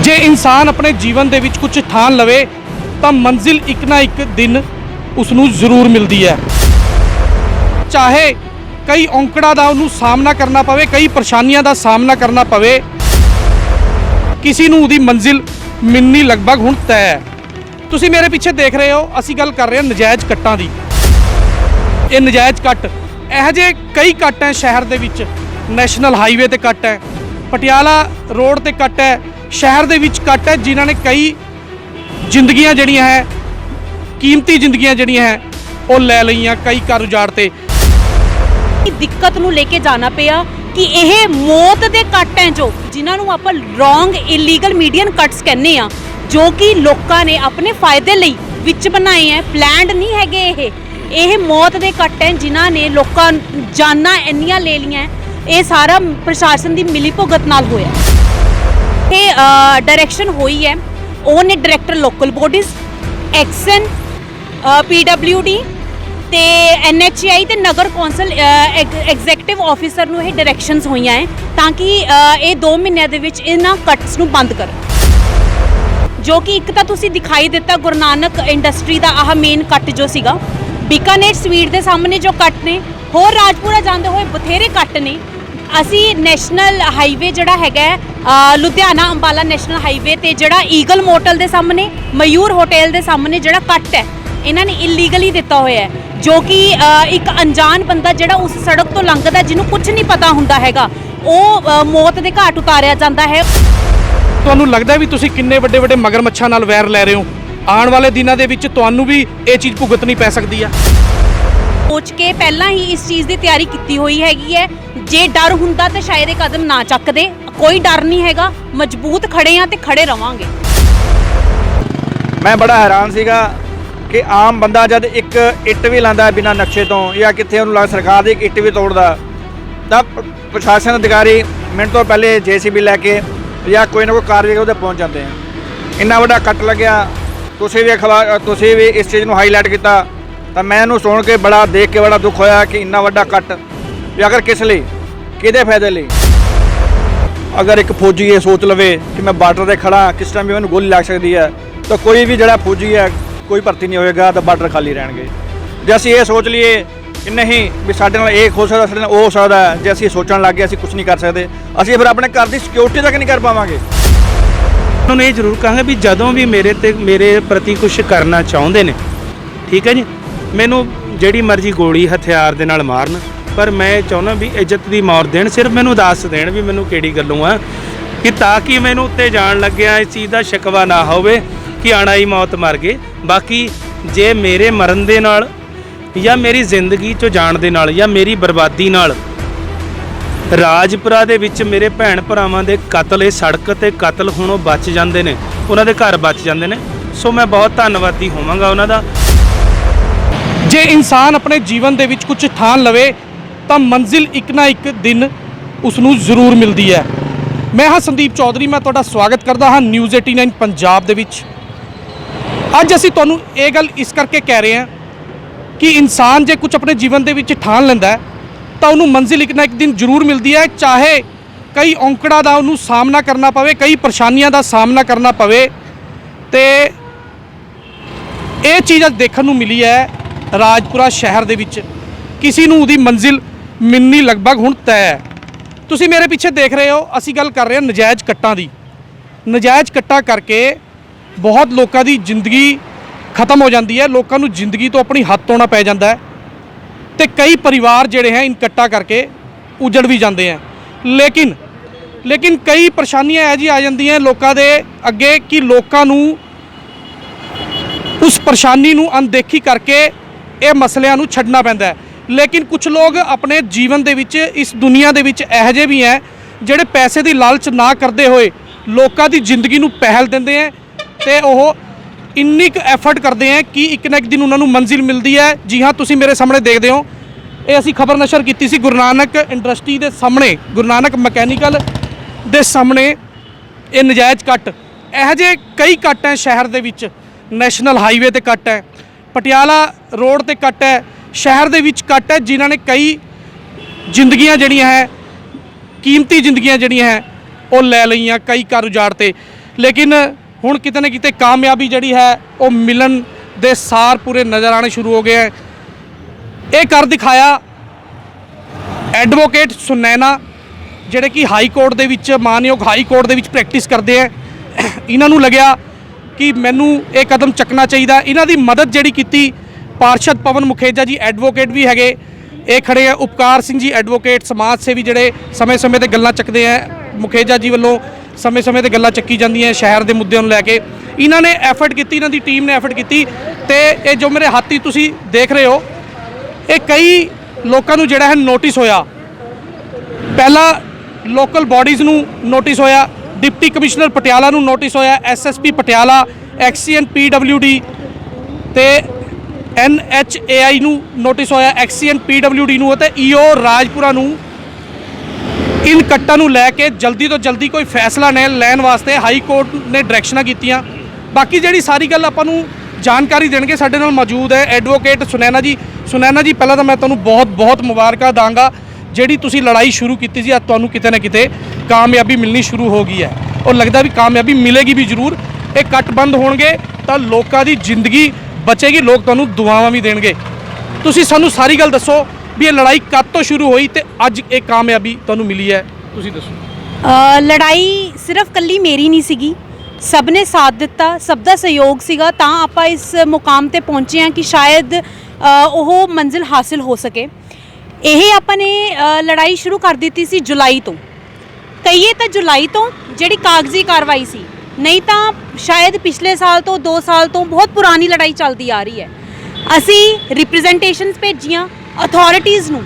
जे इंसान अपने जीवन दे विच कुछ ठान लवे तो मंजिल एक ना एक दिन उसनू जरूर मिलती है। चाहे कई औंकड़ा का उन्होंने सामना करना पवे, कई परेशानियों का सामना करना पवे, किसी नूं उहदी मंजिल मिलनी लगभग हुण तय है। तुसीं मेरे पीछे देख रहे हो, असी गल कर रहे हैं नजायज़ कट्टां दी। ये नजायज़ कट इहो जे कई कट हैं शहर दे विच। नैशनल हाईवे ते कट है, पटियाला रोड ते कट है, शहर दे विच कट है, जिन्हां ने कई जिंदगियां जिहड़ियां है, कीमती जिंदगियां जिहड़ियां है वो लै लईआं, कई घर उजाड़ते। दिक्कत नूं लेके जाना पिया कि यह मौत दे कट हैं जो जिन्हां नूं आपां रॉन्ग इलीगल मीडियन कट्स कहने आ, जो कि लोकां ने अपने फायदे लई विच बनाए हैं, प्लैंड नहीं हैगे। यह मौत दे कट हैं जिन्हां ने लोकां जानां इन्नियां ले लियां। ये सारा प्रशासन की मिली भुगत नाल होया। ये डायरैक्शन हुई है own director local bodies, action, PWD ते NHAI ते नगर कौंसल एग्जैक्टिव ऑफिसर नूं ये डायरैक्शनस होईयां है ताकि ये 2 महीनों दे विच इन्हां कट्स नूं बंद करन। जो कि एक तो तुसीं दिखाई दिता गुरु नानक इंडस्ट्री का आह मेन कट जो सीगा, बीकानेर स्वीट के सामने जो कट ने, होर राजपुरा जाते हुए बथेरे कट ने। असी नैशनल हाईवे जड़ा है लुधियाना अंबाला नैशनल हाईवे ते जड़ा ईगल मोटल के सामने, मयूर होटल के सामने जड़ा कट है इन्होंने इलीगली दिता हुआ है, जो कि एक अनजान बंदा जड़ा उस सड़क तो लंघदा जिन्होंने कुछ नहीं पता हुंदा हैगा, वो मौत के घाट उतारिया जाता है। तुहानूं लगदा भी तुसीं किन्ने वड्डे वड्डे मगरमच्छां नाल वैर लै रहे हो, आने वाले दिनों के विच तुहानूं भी ये चीज़ भुगतनी पै सकती है। सोच के पहला ही इस चीज़ की तैयारी की हुई हैगी है। जे डर हुंदा तो शायद ये कदम ना चकदे, कोई डर नहीं हैगा, मजबूत खड़े हैं तो खड़े रवांगे। मैं बड़ा हैरान सीगा कि आम बंदा जब एक इट भी लांदा बिना नक्शे तो या कितने उन्होंने सरकार की एक इट भी तोड़ता, तब प्रशासन अधिकारी मिनट तो पहले JCB लैके या कोई ना कोई कार्रवाई उहदे पहुँच जाते हैं। इन्ना वड्डा कट लग्या, तुसीं भी इस चीज़ को हाईलाइट किया, तो मैं इन्हूं सुन के बड़ा देख के बड़ा दुख होया कि इन्ना वड्डा कट भी अगर किस लिए, किहदे फायदे लिए। अगर एक फौजी ये सोच लवे कि मैं बार्डर से खड़ा, किस टाइम भी मैंने गोली लग सकती है, तो कोई भी जड़ा फौजी है कोई भर्ती नहीं होएगा, तो बार्डर खाली रहणगे। जे असीं ये सोच लीए कि नहीं भी साडे नाल ये हो सकदा, साडे नाल वो हो सकदा, जे असीं सोचण लग गए असीं कुछ नहीं कर सकते, असीं फिर अपने घर की सिक्योरिटी तक नहीं कर पावांगे। उन्होंने ये जरूर कहा भी जदों भी मेरे प्रति कुछ करना चाहते हैं, ठीक है जी, मैनू जिहड़ी मर्जी गोली हथियार दे नाल मारन, पर मैं चाहुंदा भी इज्जत की मौत देण, सिर्फ मैनू दस देण भी मैनू किहड़ी गल्लों आ, कि ताकि मैनू उत्ते जाण लग्गिया इस चीज़ का शिकवा ना होवे कि अणाई मौत मर गए। बाकी जे मेरे मरण दे नाल या मेरी जिंदगी चो जाण दे नाल या मेरी बर्बादी नाल राजपुरा दे विच मेरे भैन भरावां दे कतल, इह सड़क ते कतल होणों बच जांदे ने, उन्हां दे घर बच जांदे ने, सो मैं बहुत धन्नवादी होवांगा उन्हां दा। जे इंसान अपने जीवन दे विच कुछ ठान लवे तो मंजिल एक ना एक दिन उसनू जरूर मिलती है। मैं हाँ संदीप चौधरी, मैं तुहाडा स्वागत करदा हाँ न्यूज़ 89 पंजाब दे विच। अज असीं तुहानूं ये गल इस करके कह रहे हैं कि इंसान जे कुछ अपने जीवन दे विच ठान लैंदा है तो उन्होंने मंजिल एक ना एक दिन जरूर मिलती है। चाहे कई औंकड़ा का उन्होंने सामना करना पवे, कई परेशानियों का सामना करना पवे, तो ये चीज़ अज देखने नूं मिली है राजपुरा शहर दे विच, किसी नूं उहदी मंजिल मिलनी लगभग हुण तय है। तुसीं मेरे पीछे देख रहे हो, असी गल कर रहे हैं नजायज़ कट्टां दी। नजायज़ कट्टा करके बहुत लोगों की जिंदगी खत्म हो जाती है, लोगों को जिंदगी तो अपनी हੱਥ धोना पै जाता है, तो कई परिवार जिहड़े हैं इन कट्टा करके उजड़ भी जाते हैं। लेकिन कई परेशानियां यह जी आ जाती हैं लोगों के अगे कि लोगों उस परेशानी नूं अनदेखी करके ये मसलियां नूं छड्डना पैंदा है। लेकिन कुछ लोग अपने जीवन दे विच इस दुनिया दे विच इहो जिहे भी हैं जिहड़े पैसे की लालच ना करते हुए लोगों की जिंदगी नूं पहल देंदे हैं, तो वो इन्नी क एफर्ट करते हैं कि एक ना एक दिन उन्होंने मंजिल मिलती है। जी हाँ, तुसीं मेरे सामने देखते हो, ये असी खबर नशर की सी गुरु नानक इंडस्ट्री के सामने, गुरु नानक मैकेनिकल के सामने ये नजायज़ कट। इहो जिहे कई कट हैं शहर दे विच। नैशनल हाईवे ते कट है, पटियाला रोड ते कट है, शहर दे विच कट है, जिन्हां ने कई जिंदगियां जिहड़ियां है, कीमती जिंदगियां जिहड़ियां है वो लै लईआं, कई घर उजाड़ते। ਲੇਕਿਨ ਹੁਣ ਕਿਤੇ ਨਾ ਕਿਤੇ ਕਾਮਯਾਬੀ ਜਿਹੜੀ ਹੈ ਉਹ ਮਿਲਣ ਦੇ ਸਾਰ ਪੂਰੇ ਨਜ਼ਰ ਆਣੇ ਸ਼ੁਰੂ ਹੋ ਗਏ ਹੈ। ਇਹ ਕਰ ਦਿਖਾਇਆ ਐਡਵੋਕੇਟ ਸੁਨੈਨਾ, ਜਿਹੜੇ ਕਿ ਹਾਈ ਕੋਰਟ ਦੇ ਵਿੱਚ, ਮਾਨਯੋਗ ਹਾਈ ਕੋਰਟ ਦੇ ਵਿੱਚ ਪ੍ਰੈਕਟਿਸ ਕਰਦੇ ਹੈ। ਇਹਨਾਂ ਨੂੰ ਲੱਗਿਆ ਕਿ ਮੈਨੂੰ ਇਹ ਕਦਮ ਚੱਕਣਾ ਚਾਹੀਦਾ। ਇਹਨਾਂ ਦੀ ਮਦਦ ਜਿਹੜੀ ਕੀਤੀ ਪਾਰਸ਼ਦ ਪਵਨ ਮੁਖੇਜਾ ਜੀ ਐਡਵੋਕੇਟ ਵੀ ਹੈਗੇ, ਇਹ ਖੜੇ ਆ ਉਪਕਾਰ ਸਿੰਘ ਜੀ ਐਡਵੋਕੇਟ ਸਮਾਜ ਸੇਵੀ, ਜਿਹੜੇ ਸਮੇਂ-ਸਮੇਂ ਤੇ ਗੱਲਾਂ ਚੱਕਦੇ ਆ। ਮੁਖੇਜਾ ਜੀ ਵੱਲੋਂ ਸਮੇਂ-ਸਮੇਂ ਤੇ ਗੱਲਾਂ ਚੱਕੀ ਜਾਂਦੀਆਂ ਸ਼ਹਿਰ ਦੇ ਮੁੱਦਿਆਂ ਨੂੰ ਲੈ ਕੇ। ਇਹਨਾਂ ਨੇ ਐਫਰਟ ਕੀਤੀ, ਇਹਨਾਂ ਦੀ ਟੀਮ ਨੇ ਐਫਰਟ ਕੀਤੀ ਤੇ ਇਹ ਜੋ ਮੇਰੇ ਹੱਥ 'ਚ ਤੁਸੀਂ ਦੇਖ ਰਹੇ ਹੋ, ਇਹ ਕਈ ਲੋਕਾਂ ਨੂੰ ਜਿਹੜਾ ਹੈ ਨੋਟਿਸ ਹੋਇਆ। ਪਹਿਲਾਂ ਲੋਕਲ ਬਾਡੀਜ਼ ਨੂੰ ਨੋਟਿਸ ਹੋਇਆ, ਡਿਪਟੀ ਕਮਿਸ਼ਨਰ ਪਟਿਆਲਾ ਨੂੰ ਨੋਟਿਸ ਹੋਇਆ, ਐਸਐਸਪੀ ਪਟਿਆਲਾ, ਐਕਸੀਐਨ ਪੀਡਬਲਿਊਡੀ ਤੇ NHAI ਨੂੰ ਨੋਟਿਸ ਹੋਇਆ, ਐਕਸੀਐਨ ਪੀਡਬਲਿਊਡੀ ਨੂੰ ਅਤੇ ਈਓ ਰਾਜਪੁਰਾ ਨੂੰ। ਇਨ ਕੱਟਾਂ ਨੂੰ ਲੈ ਕੇ ਜਲਦੀ ਤੋਂ ਜਲਦੀ ਕੋਈ ਫੈਸਲਾ ਲੈਣ ਵਾਸਤੇ ਹਾਈ ਕੋਰਟ ਨੇ ਡਾਇਰੈਕਸ਼ਨਾਂ ਕੀਤੀਆਂ। ਬਾਕੀ ਜਿਹੜੀ ਸਾਰੀ ਗੱਲ ਆਪਾਂ ਨੂੰ ਜਾਣਕਾਰੀ ਦੇਣਗੇ, ਸਾਡੇ ਨਾਲ ਮੌਜੂਦ ਹੈ ਐਡਵੋਕੇਟ ਸੁਨੈਨਾ ਜੀ। ਸੁਨੈਨਾ ਜੀ, ਪਹਿਲਾਂ ਤਾਂ ਮੈਂ ਤੁਹਾਨੂੰ ਬਹੁਤ ਮੁਬਾਰਕਾਂ ਦਾਂਗਾ, ਜਿਹੜੀ ਤੁਸੀਂ ਲੜਾਈ ਸ਼ੁਰੂ ਕੀਤੀ ਸੀ, ਅੱਜ ਤੁਹਾਨੂੰ ਕਿਤੇ ਨਾ ਕਿਤੇ ਕਾਮਯਾਬੀ ਮਿਲਣੀ ਸ਼ੁਰੂ ਹੋ ਗਈ ਹੈ। ਔਰ ਲੱਗਦਾ ਵੀ ਕਾਮਯਾਬੀ ਮਿਲੇਗੀ ਵੀ ਜ਼ਰੂਰ। ਇਹ ਕੱਟ ਬੰਦ ਹੋਣਗੇ ਤਾਂ ਲੋਕਾਂ ਦੀ ਜ਼ਿੰਦਗੀ ਬਚੇਗੀ, ਲੋਕ ਤੁਹਾਨੂੰ ਦੁਆਵਾਂ ਵੀ ਦੇਣਗੇ। ਤੁਸੀਂ ਸਾਨੂੰ ਸਾਰੀ ਗੱਲ ਦੱਸੋ ਵੀ ਇਹ ਲੜਾਈ ਕਦ ਤੋਂ ਸ਼ੁਰੂ ਹੋਈ ਤੇ ਅੱਜ ਇਹ ਕਾਮਯਾਬੀ ਤੁਹਾਨੂੰ ਮਿਲੀ ਹੈ, ਤੁਸੀਂ ਦੱਸੋ। ਲੜਾਈ ਸਿਰਫ ਕੱਲੀ ਮੇਰੀ ਨਹੀਂ ਸੀਗੀ, ਸਭ ਨੇ ਸਾਥ ਦਿੱਤਾ, ਸਭ ਦਾ ਸਹਿਯੋਗ ਸੀਗਾ ਤਾਂ ਆਪਾਂ ਇਸ ਮੁਕਾਮ ਤੇ ਪਹੁੰਚੇ ਹਾਂ ਕਿ ਸ਼ਾਇਦ ਉਹ ਮੰਜ਼ਿਲ ਹਾਸਿਲ ਹੋ ਸਕੇ। ਇਹ ਆਪਾਂ ਨੇ ਲੜਾਈ ਸ਼ੁਰੂ ਕਰ ਦਿੱਤੀ ਸੀ ਜੁਲਾਈ ਤੋਂ, ਕਹੀਏ ਤਾਂ ਜੁਲਾਈ ਤੋਂ, ਜਿਹੜੀ ਕਾਗਜ਼ੀ ਕਾਰਵਾਈ ਸੀ। ਨਹੀਂ ਤਾਂ ਸ਼ਾਇਦ ਪਿਛਲੇ ਸਾਲ ਤੋਂ 2 ਸਾਲ ਤੋਂ ਬਹੁਤ ਪੁਰਾਣੀ ਲੜਾਈ ਚੱਲਦੀ ਆ ਰਹੀ ਹੈ। ਅਸੀਂ ਰਿਪਰੈਜ਼ੈਂਟੇਸ਼ਨਸ ਭੇਜੀਆਂ ਅਥਾਰਟੀਜ਼ ਨੂੰ,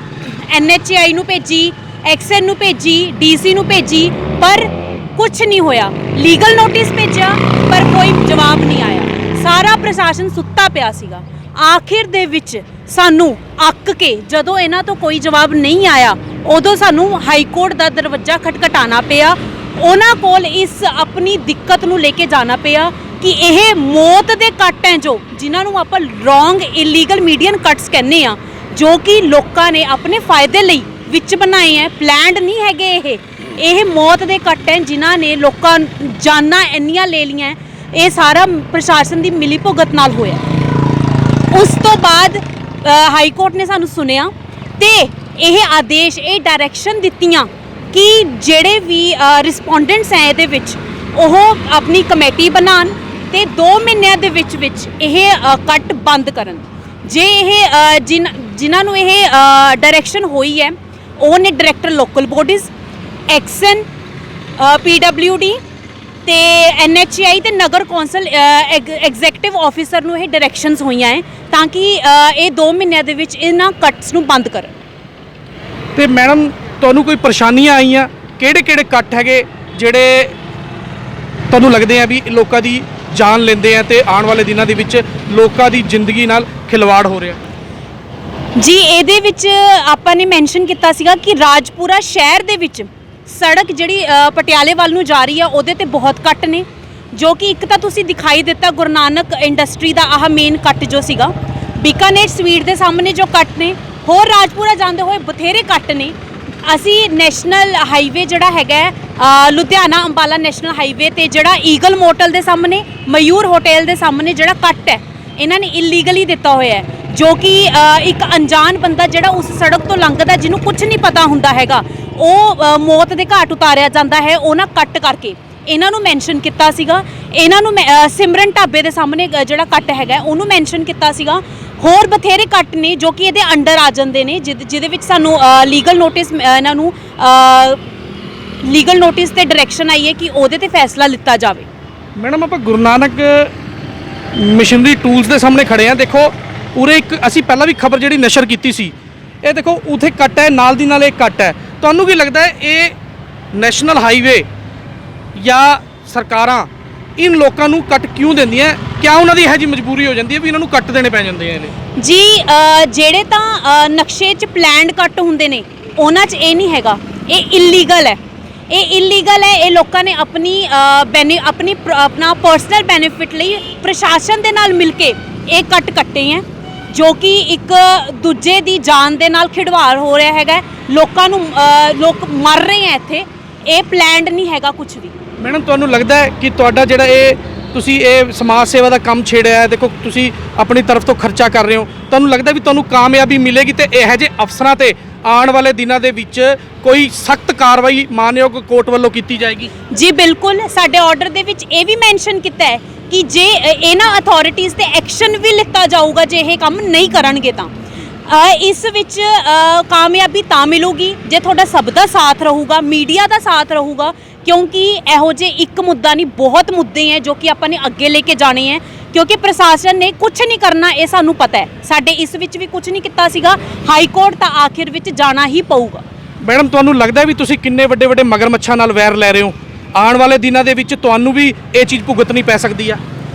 NHAI ਨੂੰ ਭੇਜੀ, ਐਕਸਐਨ ਨੂੰ ਭੇਜੀ, DC ਨੂੰ ਭੇਜੀ, ਪਰ ਕੁਝ ਨਹੀਂ ਹੋਇਆ। ਲੀਗਲ ਨੋਟਿਸ ਭੇਜਿਆ ਪਰ ਕੋਈ ਜਵਾਬ ਨਹੀਂ ਆਇਆ। ਸਾਰਾ ਪ੍ਰਸ਼ਾਸਨ ਸੁੱਤਾ ਪਿਆ ਸੀਗਾ। ਆਖਿਰ ਦੇ ਵਿੱਚ ਸਾਨੂੰ ਅੱਕ ਕੇ ਜਦੋਂ ਇਹਨਾਂ ਤੋਂ ਕੋਈ ਜਵਾਬ ਨਹੀਂ ਆਇਆ, ਉਦੋਂ ਸਾਨੂੰ ਹਾਈ ਕੋਰਟ ਦਾ ਦਰਵਾਜ਼ਾ ਖਟਖਟਾਉਣਾ ਪਿਆ। ਉਹਨਾਂ ਕੋਲ ਇਸ ਆਪਣੀ ਦਿੱਕਤ ਨੂੰ ਲੈ ਕੇ ਜਾਣਾ ਪਿਆ ਕਿ ਇਹ ਮੌਤ ਦੇ ਕੱਟ ਹੈ ਜੋ, ਜਿਨ੍ਹਾਂ ਨੂੰ ਆਪਾਂ ਰੋਂਗ ਇਲੀਗਲ ਮੀਡੀਅਨ ਕੱਟਸ ਕਹਿੰਦੇ ਆ, ਜੋ ਕਿ ਲੋਕਾਂ ਨੇ ਆਪਣੇ ਫਾਇਦੇ ਲਈ ਵਿੱਚ ਬਣਾਏ ਹੈ, ਪਲੈਨਡ ਨਹੀਂ ਹੈਗੇ। ਇਹ ਮੌਤ ਦੇ ਕੱਟ ਹੈ ਜਿਨ੍ਹਾਂ ਨੇ ਲੋਕਾਂ ਜਾਨਾਂ ਇੰਨੀਆਂ ਲੈ ਲਈਆਂ। ਇਹ ਸਾਰਾ ਪ੍ਰਸ਼ਾਸਨ ਦੀ ਮਿਲੀ ਭੁਗਤ ਨਾਲ ਹੋਇਆ। ਉਸ ਤੋਂ ਬਾਅਦ ਹਾਈ ਕੋਰਟ ਨੇ ਸਾਨੂੰ ਸੁਣਿਆ ਤੇ ਇਹ ਆਦੇਸ਼, ਇਹ ਡਾਇਰੈਕਸ਼ਨ ਦਿੱਤੀਆਂ ਕਿ ਜਿਹੜੇ ਵੀ ਰਿਸਪੋਂਡੈਂਟਸ ਹੈ ਇਹਦੇ ਵਿੱਚ, ਉਹ ਆਪਣੀ ਕਮੇਟੀ ਬਣਾਉਣ ਤੇ 2 ਮਹੀਨਿਆਂ ਦੇ ਵਿੱਚ ਇਹ ਕੱਟ ਬੰਦ ਕਰਨ। ਜੇ ਇਹ ਜਿਨ੍ਹਾਂ ਨੂੰ ਇਹ ਡਾਇਰੈਕਸ਼ਨ ਹੋਈ ਹੈ, ਉਹ ਨੇ director local bodies, XEN, PWD ਤੇ NHAI ਤੇ ਨਗਰ ਕੌਂਸਲ ਐਗਜ਼ੈਕਟਿਵ ਆਫੀਸਰ ਨੂੰ ਇਹ ਡਾਇਰੈਕਸ਼ਨਸ ਹੋਈਆਂ ਹੈ ਤਾਂ ਕਿ ਇਹ 2 ਮਹੀਨਿਆਂ ਦੇ ਵਿੱਚ ਇਹਨਾਂ ਕੱਟਸ ਨੂੰ ਬੰਦ ਕਰਨ। ਤੇ ਮੈਡਮ, ਤੁਹਾਨੂੰ ਕੋਈ ਪਰੇਸ਼ਾਨੀਆਂ ਆਈਆਂ? ਕਿਹੜੇ ਕੱਟ ਹੈਗੇ ਜਿਹੜੇ ਤੁਹਾਨੂੰ ਲੱਗਦੇ ਆ ਵੀ ਲੋਕਾਂ ਦੀ ਜਾਨ ਲੈਂਦੇ ਆ ਤੇ ਆਉਣ ਵਾਲੇ ਦਿਨਾਂ ਦੇ ਵਿੱਚ ਲੋਕਾਂ ਦੀ ਜ਼ਿੰਦਗੀ ਨਾਲ ਖਿਲਵਾੜ ਹੋ ਰਿਹਾ? ਜੀ, ਇਹਦੇ ਵਿੱਚ ਆਪਾਂ ਨੇ ਮੈਂਸ਼ਨ ਕੀਤਾ ਸੀਗਾ ਕਿ ਰਾਜਪੁਰਾ ਸ਼ਹਿਰ ਦੇ ਵਿੱਚ ਸੜਕ ਜਿਹੜੀ ਪਟਿਆਲੇ ਵੱਲ ਨੂੰ ਜਾ ਰਹੀ ਆ, ਉਹਦੇ ਤੇ ਬਹੁਤ ਕੱਟ ਨੇ, ਜੋ ਕਿ ਇੱਕ ਤਾਂ ਤੁਸੀਂ ਦਿਖਾਈ ਦਿੱਤਾ ਗੁਰੂ ਨਾਨਕ ਇੰਡਸਟਰੀ ਦਾ ਆਹ ਮੇਨ ਕੱਟ ਜੋ ਸੀਗਾ, ਬੀਕਾਨੇਰ ਸਵੀਟ ਦੇ ਸਾਹਮਣੇ ਜੋ ਕੱਟ ਨੇ, ਹੋਰ ਰਾਜਪੁਰਾ ਜਾਂਦੇ ਹੋਏ ਬਥੇਰੇ ਕੱਟ ਨੇ। ਅਸੀਂ ਨੈਸ਼ਨਲ ਹਾਈਵੇ ਜਿਹੜਾ ਹੈਗਾ ਲੁਧਿਆਣਾ ਅੰਬਾਲਾ ਨੈਸ਼ਨਲ ਹਾਈਵੇ ਤੇ ਜਿਹੜਾ ਈਗਲ ਮੋਟਲ ਦੇ ਸਾਹਮਣੇ, ਮਯੂਰ ਹੋਟਲ ਦੇ ਸਾਹਮਣੇ ਜਿਹੜਾ ਕੱਟ ਹੈ, ਇਹਨਾਂ ਨੇ ਇਲੀਗਲੀ ਦਿੱਤਾ ਹੋਇਆ ਹੈ, ਜੋ ਕਿ ਇੱਕ ਅਣਜਾਣ ਬੰਦਾ ਜਿਹੜਾ ਉਸ ਸੜਕ ਤੋਂ ਲੰਘਦਾ, ਜਿਹਨੂੰ ਕੁਝ ਨਹੀਂ ਪਤਾ ਹੁੰਦਾ ਹੈਗਾ, ਉਹ ਮੌਤ ਦੇ ਘਾਟ ਉਤਾਰਿਆ ਜਾਂਦਾ ਹੈ ਉਹਨਾਂ ਕੱਟ ਕਰਕੇ। ਇਹਨਾਂ ਨੂੰ ਮੈਂਸ਼ਨ ਕੀਤਾ ਸੀਗਾ। ਇਹਨਾਂ ਨੂੰ ਸਿਮਰਨ ਢਾਬੇ ਦੇ ਸਾਹਮਣੇ ਜਿਹੜਾ ਕੱਟ ਹੈਗਾ ਉਹਨੂੰ ਮੈਂਸ਼ਨ ਕੀਤਾ ਸੀਗਾ। ਹੋਰ ਬਥੇਰੇ ਕੱਟ ਨੇ ਜੋ ਕਿ ਇਹਦੇ ਅੰਡਰ ਆ ਜਾਂਦੇ ਨੇ, ਜਿਹਦੇ ਵਿੱਚ ਸਾਨੂੰ ਲੀਗਲ ਨੋਟਿਸ, ਇਹਨਾਂ ਨੂੰ ਲੀਗਲ ਨੋਟਿਸ ਤੇ ਡਾਇਰੈਕਸ਼ਨ ਆਈ ਹੈ ਕਿ ਉਹਦੇ ਤੇ ਫੈਸਲਾ ਲਿੱਤਾ ਜਾਵੇ। ਮੈਡਮ, ਆਪਾਂ ਗੁਰੂ ਨਾਨਕ ਮਸ਼ੀਨਰੀ ਟੂਲਸ ਦੇ ਸਾਹਮਣੇ ਖੜੇ ਆ। ਦੇਖੋ, ਉਰੇ ਇੱਕ ਅਸੀਂ ਪਹਿਲਾਂ ਵੀ ਖਬਰ ਜਿਹੜੀ ਨਸ਼ਰ ਕੀਤੀ ਸੀ, ਇਹ ਦੇਖੋ ਉਥੇ ਕੱਟ ਹੈ, ਨਾਲ ਦੀ ਨਾਲ ਇਹ ਕੱਟ ਹੈ। ਤੁਹਾਨੂੰ ਕੀ ਲੱਗਦਾ ਹੈ ਇਹ ਨੈਸ਼ਨਲ ਹਾਈਵੇ ਜਾਂ ਸਰਕਾਰਾਂ ਇਨ ਲੋਕਾਂ ਨੂੰ ਕੱਟ ਕਿਉਂ ਦਿੰਦੀਆਂ? ਕਿਆ ਉਹਨਾਂ ਦੀ ਇਹੋ ਜਿਹੀ ਮਜਬੂਰੀ ਹੋ ਜਾਂਦੀ ਹੈ ਵੀ ਇਹਨਾਂ ਨੂੰ ਕੱਟ ਦੇਣੇ ਪੈ ਜਾਂਦੇ ਆ? ਇਹਨੇ ਜੀ, ਜਿਹੜੇ ਤਾਂ ਨਕਸ਼ੇ 'ਚ ਪਲੈਨਡ ਕੱਟ ਹੁੰਦੇ ਨੇ ਉਹਨਾਂ 'ਚ ਇਹ ਨਹੀਂ ਹੈਗਾ, ਇਹ ਇਲੀਗਲ ਹੈ। ਇਹ ਇਲੀਗਲ ਹੈ। ਇਹ ਲੋਕਾਂ ਨੇ ਆਪਣਾ ਪਰਸਨਲ ਬੈਨੀਫਿਟ ਲਈ ਪ੍ਰਸ਼ਾਸਨ ਦੇ ਨਾਲ ਮਿਲ ਕੇ ਇਹ ਕੱਟ ਕੱਟੇ ਹੈ, ਜੋ ਕਿ ਇੱਕ ਦੂਜੇ ਦੀ ਜਾਨ ਦੇ ਨਾਲ ਖਿਡਵਾੜ ਹੋ ਰਿਹਾ ਹੈਗਾ। ਲੋਕਾਂ ਨੂੰ ਲੋਕ ਮਰ ਰਹੇ ਹੈ ਇੱਥੇ। ਇਹ ਪਲਾਨਡ ਨਹੀਂ ਹੈਗਾ ਕੁਝ ਵੀ। ਮੈਡਮ ਤੁਹਾਨੂੰ ਲੱਗਦਾ ਹੈ ਕਿ ਤੁਹਾਡਾ ਜਿਹੜਾ ਤੁਸੀਂ ਇਹ ਸਮਾਜ ਸੇਵਾ ਦਾ ਕੰਮ ਛੇੜਿਆ ਹੈ, ਦੇਖੋ ਤੁਸੀਂ ਆਪਣੀ ਤਰਫ ਤੋਂ ਖਰਚਾ ਕਰ ਰਹੇ ਹੋ, ਤੁਹਾਨੂੰ ਲੱਗਦਾ ਵੀ ਤੁਹਾਨੂੰ ਕਾਮਯਾਬੀ ਮਿਲੇਗੀ ਤੇ ਇਹੋ ਜਿਹੇ ਅਫਸਰਾਂ ਤੇ ਆਉਣ ਵਾਲੇ ਦਿਨਾਂ ਦੇ ਵਿੱਚ ਕੋਈ ਸਖਤ ਕਾਰਵਾਈ ਮਾਨਯੋਗ ਕੋਰਟ ਵੱਲੋਂ ਕੀਤੀ ਜਾਏਗੀ? ਜੀ ਬਿਲਕੁਲ, ਸਾਡੇ ਆਰਡਰ ਦੇ ਵਿੱਚ ਇਹ ਵੀ ਮੈਂਸ਼ਨ ਕੀਤਾ ਹੈ ਕਿ ਜੇ ਇਹਨਾਂ ਅਥਾਰਟੀਜ਼ ਤੇ ਐਕਸ਼ਨ ਵੀ ਲਿੱਤਾ ਜਾਊਗਾ ਜੇ ਇਹ ਕੰਮ ਨਹੀਂ ਕਰਨਗੇ ਤਾਂ। ਇਸ ਵਿੱਚ ਕਾਮਯਾਬੀ ਤਾਂ ਮਿਲੂਗੀ ਜੇ ਤੁਹਾਡਾ ਸਭ ਦਾ ਸਾਥ ਰਹੂਗਾ, ਮੀਡੀਆ ਦਾ ਸਾਥ ਰਹੂਗਾ, ਕਿਉਂਕਿ ਇਹੋ ਜਿਹੇ ਇੱਕ ਮੁੱਦਾ ਨਹੀਂ, ਬਹੁਤ ਮੁੱਦੇ ਹੈ ਜੋ ਕਿ ਆਪਾਂ ਨੇ ਅੱਗੇ ਲੈ ਕੇ ਜਾਣੇ ਹੈ, ਕਿਉਂਕਿ ਪ੍ਰਸ਼ਾਸਨ ਨੇ ਕੁਝ ਨਹੀਂ ਕਰਨਾ, ਇਹ ਸਾਨੂੰ ਪਤਾ ਹੈ। ਸਾਡੇ ਇਸ ਵਿੱਚ ਵੀ ਕੁਝ ਨਹੀਂ ਕੀਤਾ ਸੀਗਾ, ਹਾਈ ਕੋਰਟ ਤਾਂ ਆਖਿਰ ਵਿੱਚ ਜਾਣਾ ਹੀ ਪਊਗਾ। ਮੈਡਮ ਤੁਹਾਨੂੰ ਲੱਗਦਾ ਵੀ ਤੁਸੀਂ ਕਿੰਨੇ ਵੱਡੇ ਵੱਡੇ ਮਗਰਮੱਛਾਂ ਨਾਲ ਵੈਰ ਲੈ ਰਹੇ ਹੋ, ਆਉਣ ਵਾਲੇ ਦਿਨਾਂ ਦੇ ਵਿੱਚ ਤੁਹਾਨੂੰ ਵੀ ਇਹ ਚੀਜ਼ ਭੁਗਤਣੀ ਪੈ ਸਕਦੀ ਆ?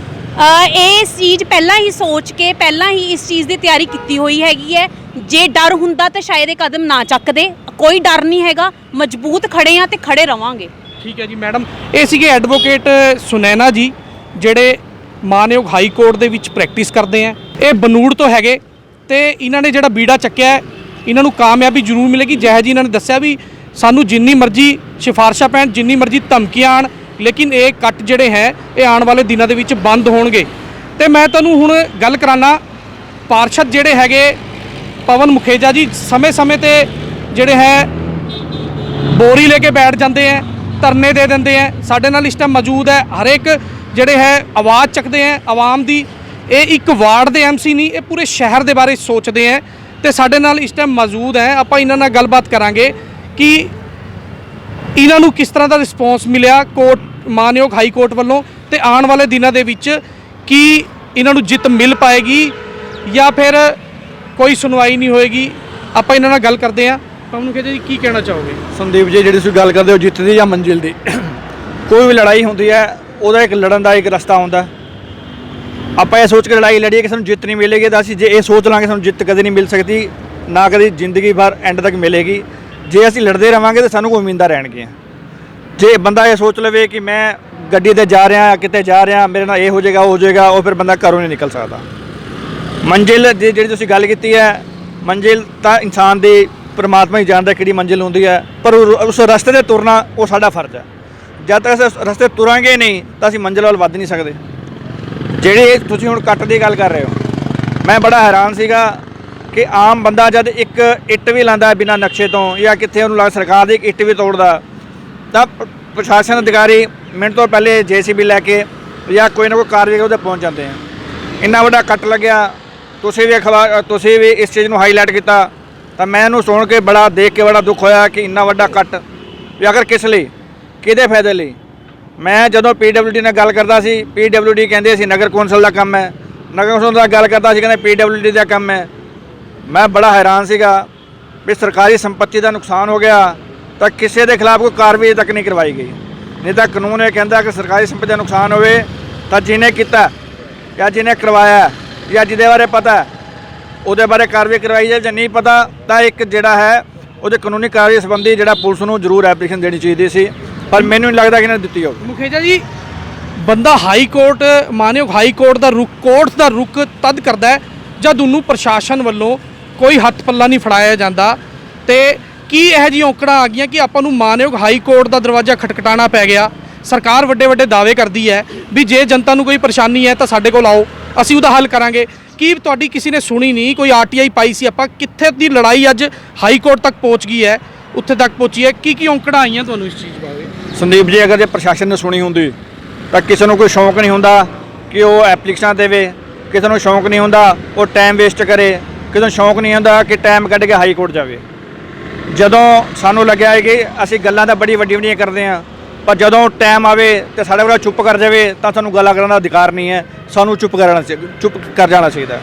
ਇਹ ਚੀਜ਼ ਪਹਿਲਾਂ ਹੀ ਸੋਚ ਕੇ ਪਹਿਲਾਂ ਹੀ ਇਸ ਚੀਜ਼ ਦੀ ਤਿਆਰੀ ਕੀਤੀ ਹੋਈ ਹੈਗੀ ਹੈ। ਜੇ ਡਰ ਹੁੰਦਾ ਤਾਂ ਸ਼ਾਇਦ ਇਹ ਕਦਮ ਨਾ ਚੱਕਦੇ, ਕੋਈ ਡਰ ਨਹੀਂ ਹੈਗਾ, ਮਜ਼ਬੂਤ ਖੜੇ ਆ ਤੇ ਖੜੇ ਰਵਾਂਗੇ। ਠੀਕ ਹੈ ਜੀ ਮੈਡਮ, ਇਹ ਸੀਗੇ ਐਡਵੋਕੇਟ ਸੁਨੈਨਾ ਜੀ, ਜਿਹੜੇ ਮਾਨਯੋਗ ਹਾਈ ਕੋਰਟ ਦੇ ਵਿੱਚ ਪ੍ਰੈਕਟਿਸ ਕਰਦੇ ਆ। ਇਹ ਬਨੂੜ ਤੋਂ ਹੈਗੇ ਤੇ ਇਹਨਾਂ ਨੇ ਜਿਹੜਾ ਬੀੜਾ ਚੱਕਿਆ ਹੈ, ਇਹਨਾਂ ਨੂੰ ਕਾਮਯਾਬੀ ਜ਼ਰੂਰ ਮਿਲੇਗੀ। ਜਿਹੋ ਜੀ ਇਹਨਾਂ ਨੇ ਦੱਸਿਆ ਵੀ ਸਾਨੂੰ ਜਿੰਨੀ ਮਰਜ਼ੀ ਸਿਫਾਰਸ਼ਾਂ ਪੈਣ, ਜਿੰਨੀ ਮਰਜ਼ੀ ਧਮਕੀਆਂ ਆਉਣ, ਲੇਕਿਨ ਇਹ ਕੱਟ ਜਿਹੜੇ ਹੈ ਇਹ ਆਉਣ ਵਾਲੇ ਦਿਨਾਂ ਦੇ ਵਿੱਚ ਬੰਦ ਹੋਣਗੇ। ਤੇ ਮੈਂ ਤੁਹਾਨੂੰ ਹੁਣ ਗੱਲ ਕਰਾਨਾ, ਪਾਰਸ਼ਦ ਜਿਹੜੇ ਹੈਗੇ ਪਵਨ ਮੁਖੇਜਾ ਜੀ ਸਮੇਂ-ਸਮੇਂ ਤੇ ਜਿਹੜੇ ਹੈ ਬੋਰੀ ਲੈ ਕੇ ਬੈਠ ਜਾਂਦੇ ਹੈ, ਧਰਨੇ ਦੇ ਦਿੰਦੇ ਹੈ। ਸਾਡੇ ਨਾਲ ਇਸ ਟਾਈਮ ਮੌਜੂਦ ਹੈ, ਹਰੇਕ ਜਿਹੜੇ ਹੈ ਆਵਾਜ਼ ਚੱਕਦੇ ਹੈ ਆਵਾਮ ਦੀ। ਇਹ ਇੱਕ ਵਾਰਡ ਦੇ ਐਮਸੀ ਨਹੀਂ, ਇਹ ਪੂਰੇ ਸ਼ਹਿਰ ਦੇ ਬਾਰੇ ਸੋਚਦੇ ਹੈ ਤੇ ਸਾਡੇ ਨਾਲ ਇਸ ਟਾਈਮ ਮੌਜੂਦ ਹੈ। ਆਪਾਂ ਇਹਨਾਂ ਨਾਲ ਗੱਲਬਾਤ ਕਰਾਂਗੇ ਕਿ ਇਹਨਾਂ ਨੂੰ ਕਿਸ ਤਰ੍ਹਾਂ ਦਾ ਰਿਸਪੌਂਸ ਮਿਲਿਆ ਕੋਰਟ, ਮਾਨਯੋਗ ਹਾਈ ਕੋਰਟ ਵੱਲੋਂ, ਤੇ ਆਉਣ ਵਾਲੇ ਦਿਨਾਂ ਦੇ ਵਿੱਚ ਕੀ ਇਹਨਾਂ ਨੂੰ ਜਿੱਤ ਮਿਲ ਪਾਏਗੀ ਜਾਂ ਫਿਰ ਕੋਈ ਸੁਣਵਾਈ ਨਹੀਂ ਹੋਏਗੀ। ਆਪਾਂ ਇਹਨਾਂ ਨਾਲ ਗੱਲ ਕਰਦੇ ਹਾਂ। ਪਵਨ ਮੁਖੇਜਾ ਜੀ, ਕੀ ਕਹਿਣਾ ਚਾਹੋਗੇ? ਸੰਦੀਪ ਜੀ, ਜਿਹੜੀ ਤੁਸੀਂ ਗੱਲ ਕਰਦੇ ਹੋ ਜਿੱਤ ਦੀ ਜਾਂ ਮੰਜ਼ਿਲ ਦੀ, ਕੋਈ ਵੀ ਲੜਾਈ ਹੁੰਦੀ ਹੈ ਉਹਦਾ ਇੱਕ ਲੜਨ ਦਾ ਇੱਕ ਰਸਤਾ ਹੁੰਦਾ। ਆਪਾਂ ਇਹ ਸੋਚ ਕੇ ਲੜਾਈ ਲੜੀਏ ਕਿ ਸਾਨੂੰ ਜਿੱਤ ਨਹੀਂ ਮਿਲੇਗੀ ਤਾਂ ਅਸੀਂ ਜੇ ਇਹ ਸੋਚ ਲਾਂਗੇ ਸਾਨੂੰ ਜਿੱਤ ਕਦੇ ਨਹੀਂ ਮਿਲ ਸਕਦੀ, ਨਾ ਕਦੀ ਜ਼ਿੰਦਗੀ ਭਰ ਐਂਡ ਤੱਕ ਮਿਲੇਗੀ। ਜੇ ਅਸੀਂ ਲੜਦੇ ਰਹਾਂਗੇ ਤਾਂ ਸਾਨੂੰ ਕੋਈ ਉਮੀਦਾਂ ਰਹਿਣਗੀਆਂ। ਜੇ ਬੰਦਾ ਇਹ ਸੋਚ ਲਵੇ ਕਿ ਮੈਂ ਗੱਡੀ ਤੇ ਜਾ ਰਿਹਾ, ਕਿਤੇ ਜਾ ਰਿਹਾ, ਮੇਰੇ ਨਾਲ ਇਹ ਹੋ ਜਾਏਗਾ ਉਹ ਹੋ ਜਾਏਗਾ, ਉਹ ਫਿਰ ਬੰਦਾ ਘਰੋਂ ਨਹੀਂ ਨਿਕਲ ਸਕਦਾ। ਮੰਜ਼ਿਲ ਦੀ ਜਿਹੜੀ ਤੁਸੀਂ ਗੱਲ ਕੀਤੀ ਹੈ, ਮੰਜ਼ਿਲ ਤਾਂ ਇਨਸਾਨ ਦੀ ਪਰਮਾਤਮਾ ਹੀ ਜਾਣਦਾ ਕਿਹੜੀ ਮੰਜ਼ਿਲ ਹੁੰਦੀ ਹੈ, ਪਰ ਉਸ ਰਸਤੇ 'ਤੇ ਤੁਰਨਾ ਉਹ ਸਾਡਾ ਫਰਜ਼ ਹੈ। ਜਦ ਤੱਕ ਅਸੀਂ ਰਸਤੇ ਤੁਰਾਂਗੇ ਨਹੀਂ ਤਾਂ ਅਸੀਂ ਮੰਜ਼ਿਲ ਵੱਲ ਵੱਧ ਨਹੀਂ ਸਕਦੇ। ਜਿਹੜੀ ਤੁਸੀਂ ਹੁਣ ਕੱਟ ਦੀ ਗੱਲ ਕਰ ਰਹੇ ਹੋ, ਮੈਂ ਬੜਾ ਹੈਰਾਨ ਸੀਗਾ ਕਿ ਆਮ ਬੰਦਾ ਜਦ ਇੱਕ ਇੱਟ ਵੀ ਲਾਉਂਦਾ ਬਿਨਾਂ ਨਕਸ਼ੇ ਤੋਂ, ਜਾਂ ਕਿੱਥੇ ਉਹਨੂੰ ਸਰਕਾਰ ਦੀ ਇੱਕ ਇੱਟ ਵੀ ਤੋੜਦਾ, ਤਾਂ ਪ੍ਰਸ਼ਾਸਨ ਅਧਿਕਾਰੀ ਮਿੰਟ ਤੋਂ ਪਹਿਲੇ JCB ਲੈ ਕੇ ਜਾਂ ਕੋਈ ਨਾ ਕੋਈ ਕਾਰਵਾਈ ਉਹਦੇ ਪਹੁੰਚ ਜਾਂਦੇ ਆ। ਇੰਨਾ ਵੱਡਾ ਕੱਟ ਲੱਗਿਆ, ਤੁਸੀਂ ਵੀ ਇਸ ਚੀਜ਼ ਨੂੰ ਹਾਈਲਾਈਟ ਕੀਤਾ, ਤਾਂ ਮੈਂ ਇਹਨੂੰ ਸੁਣ ਕੇ ਬੜਾ ਦੇਖ ਕੇ ਬੜਾ ਦੁੱਖ ਹੋਇਆ ਕਿ ਇੰਨਾ ਵੱਡਾ ਕੱਟ ਵੀ ਆਖਰ ਕਿਸ ਲਈ, ਕਿਹਦੇ ਫਾਇਦੇ ਲਈ। ਮੈਂ ਜਦੋਂ PWD ਨਾਲ ਗੱਲ ਕਰਦਾ ਸੀ, PWD ਕਹਿੰਦੇ ਸੀ ਨਗਰ ਕੌਂਸਲ ਦਾ ਕੰਮ ਹੈ, ਨਗਰ ਕੌਂਸਲ ਦਾ ਗੱਲ ਕਰਦਾ ਸੀ ਕਹਿੰਦੇ PWD ਦਾ ਕੰਮ ਹੈ। ਮੈਂ ਬੜਾ ਹੈਰਾਨ ਸੀਗਾ ਵੀ ਸਰਕਾਰੀ ਸੰਪत्ति ਦਾ ਨੁਕਸਾਨ ਹੋ ਗਿਆ ਤਾਂ ਕਿਸੇ ਦੇ ਖਿਲਾਫ ਕੋਈ ਕਾਰਵਾਈ ਤੱਕ ਨਹੀਂ ਕਰਵਾਈ ਗਈ। ਨਹੀਂ ਤਾਂ ਕਾਨੂੰਨ ਇਹ ਕਹਿੰਦਾ ਕਿ ਸਰਕਾਰੀ ਸੰਪत्ति ਦਾ ਨੁਕਸਾਨ ਹੋਵੇ ਤਾਂ ਜਿਹਨੇ ਕੀਤਾ ਜਾਂ ਜਿਹਨੇ ਕਰਵਾਇਆ ਜਾਂ ਜਿਹਦੇ ਬਾਰੇ ਪਤਾ ਉਹਦੇ ਬਾਰੇ ਕਾਰਵਾਈ ਕਰਵਾਈ ਜਾਏ, ਜਾਂ ਨਹੀਂ ਪਤਾ ਤਾਂ ਇੱਕ ਜਿਹੜਾ ਹੈ ਉਹਦੇ ਕਾਨੂੰਨੀ ਕਾਰਵਾਈ ਸੰਬੰਧੀ ਜਿਹੜਾ ਪੁਲਿਸ ਨੂੰ ਜ਼ਰੂਰ ਐਪਲੀਕੇਸ਼ਨ ਦੇਣੀ ਚਾਹੀਦੀ ਸੀ, ਪਰ ਮੈਨੂੰ ਨਹੀਂ ਲੱਗਦਾ ਕਿ ਇਹਨਾਂ ਨੇ ਦਿੱਤੀ ਹੋਵੇ। ਮੁਖੇਜਾ ਜੀ, ਬੰਦਾ ਹਾਈ ਕੋਰਟ, ਮਾਨਯੋਗ ਹਾਈ ਕੋਰਟ ਦਾ ਰੁਖ ਤਦ ਕਰਦਾ ਹੈ ਜਦ ਉਹਨੂੰ ਪ੍ਰਸ਼ਾਸਨ ਵੱਲੋਂ ਕੋਈ ਹੱਥ ਪੱਲਾ ਨਹੀਂ ਫੜਾਇਆ ਜਾਂਦਾ। ਤੇ ਕੀ ਇਹੋ ਜਿਹੀ ਔਕੜਾਂ ਆ ਗਈਆਂ ਕਿ ਆਪਾਂ ਨੂੰ ਮਾਨਯੋਗ ਹਾਈ ਕੋਰਟ ਦਾ ਦਰਵਾਜ਼ਾ ਖਟਖਟਾਉਣਾ ਪੈ ਗਿਆ? ਸਰਕਾਰ ਵੱਡੇ ਵੱਡੇ ਦਾਅਵੇ ਕਰਦੀ ਹੈ ਵੀ ਜੇ ਜਨਤਾ ਨੂੰ ਕੋਈ ਪਰੇਸ਼ਾਨੀ ਹੈ ਤਾਂ ਸਾਡੇ ਕੋਲ ਆਓ, ਅਸੀਂ ਉਹਦਾ ਹੱਲ ਕਰਾਂਗੇ। ਕੀ ਤੁਹਾਡੀ ਕਿਸੇ ਨੇ ਸੁਣੀ ਨਹੀਂ? ਕੋਈ RTI ਪਾਈ ਸੀ ਆਪਾਂ, ਕਿੱਥੇ ਦੀ ਲੜਾਈ ਅੱਜ ਹਾਈ ਕੋਰਟ ਤੱਕ ਪਹੁੰਚ ਗਈ ਹੈ, ਉੱਥੇ ਤੱਕ ਪਹੁੰਚੀ ਹੈ। ਕੀ ਔਕੜਾਂ ਆਈਆਂ ਤੁਹਾਨੂੰ ਇਸ ਚੀਜ਼ ਬਾਰੇ? ਸੰਦੀਪ ਜੀ, ਅਗਰ ਜੇ ਪ੍ਰਸ਼ਾਸਨ ਨੇ ਸੁਣੀ ਹੁੰਦੀ ਤਾਂ ਕਿਸੇ ਨੂੰ ਕੋਈ ਸ਼ੌਂਕ ਨਹੀਂ ਹੁੰਦਾ ਕਿ ਉਹ ਐਪਲੀਕੇਸ਼ਨਾਂ ਦੇਵੇ, ਕਿਸੇ ਨੂੰ ਸ਼ੌਂਕ ਨਹੀਂ ਹੁੰਦਾ ਉਹ ਟਾਈਮ ਵੇਸਟ ਕਰੇ, ਕਿਸੇ ਨੂੰ ਸ਼ੌਂਕ ਨਹੀਂ ਹੁੰਦਾ ਕਿ ਟਾਈਮ ਕੱਢ ਕੇ ਹਾਈ ਕੋਰਟ ਜਾਵੇ। ਜਦੋਂ ਸਾਨੂੰ ਲੱਗਿਆ ਹੈ ਕਿ ਅਸੀਂ ਗੱਲਾਂ ਤਾਂ ਬੜੀ ਵੱਡੀਆਂ ਕਰਦੇ ਹਾਂ, ਪਰ ਜਦੋਂ ਟਾਈਮ ਆਵੇ ਤੇ ਸਾਡੇ ਕੋਲ ਚੁੱਪ ਕਰ ਜਾਵੇ ਤਾਂ ਸਾਨੂੰ ਗੱਲਾਂ ਕਰਨ ਦਾ ਅਧਿਕਾਰ ਨਹੀਂ ਹੈ, ਸਾਨੂੰ ਚੁੱਪ ਕਰ ਜਾਣਾ ਚਾਹੀਦਾ।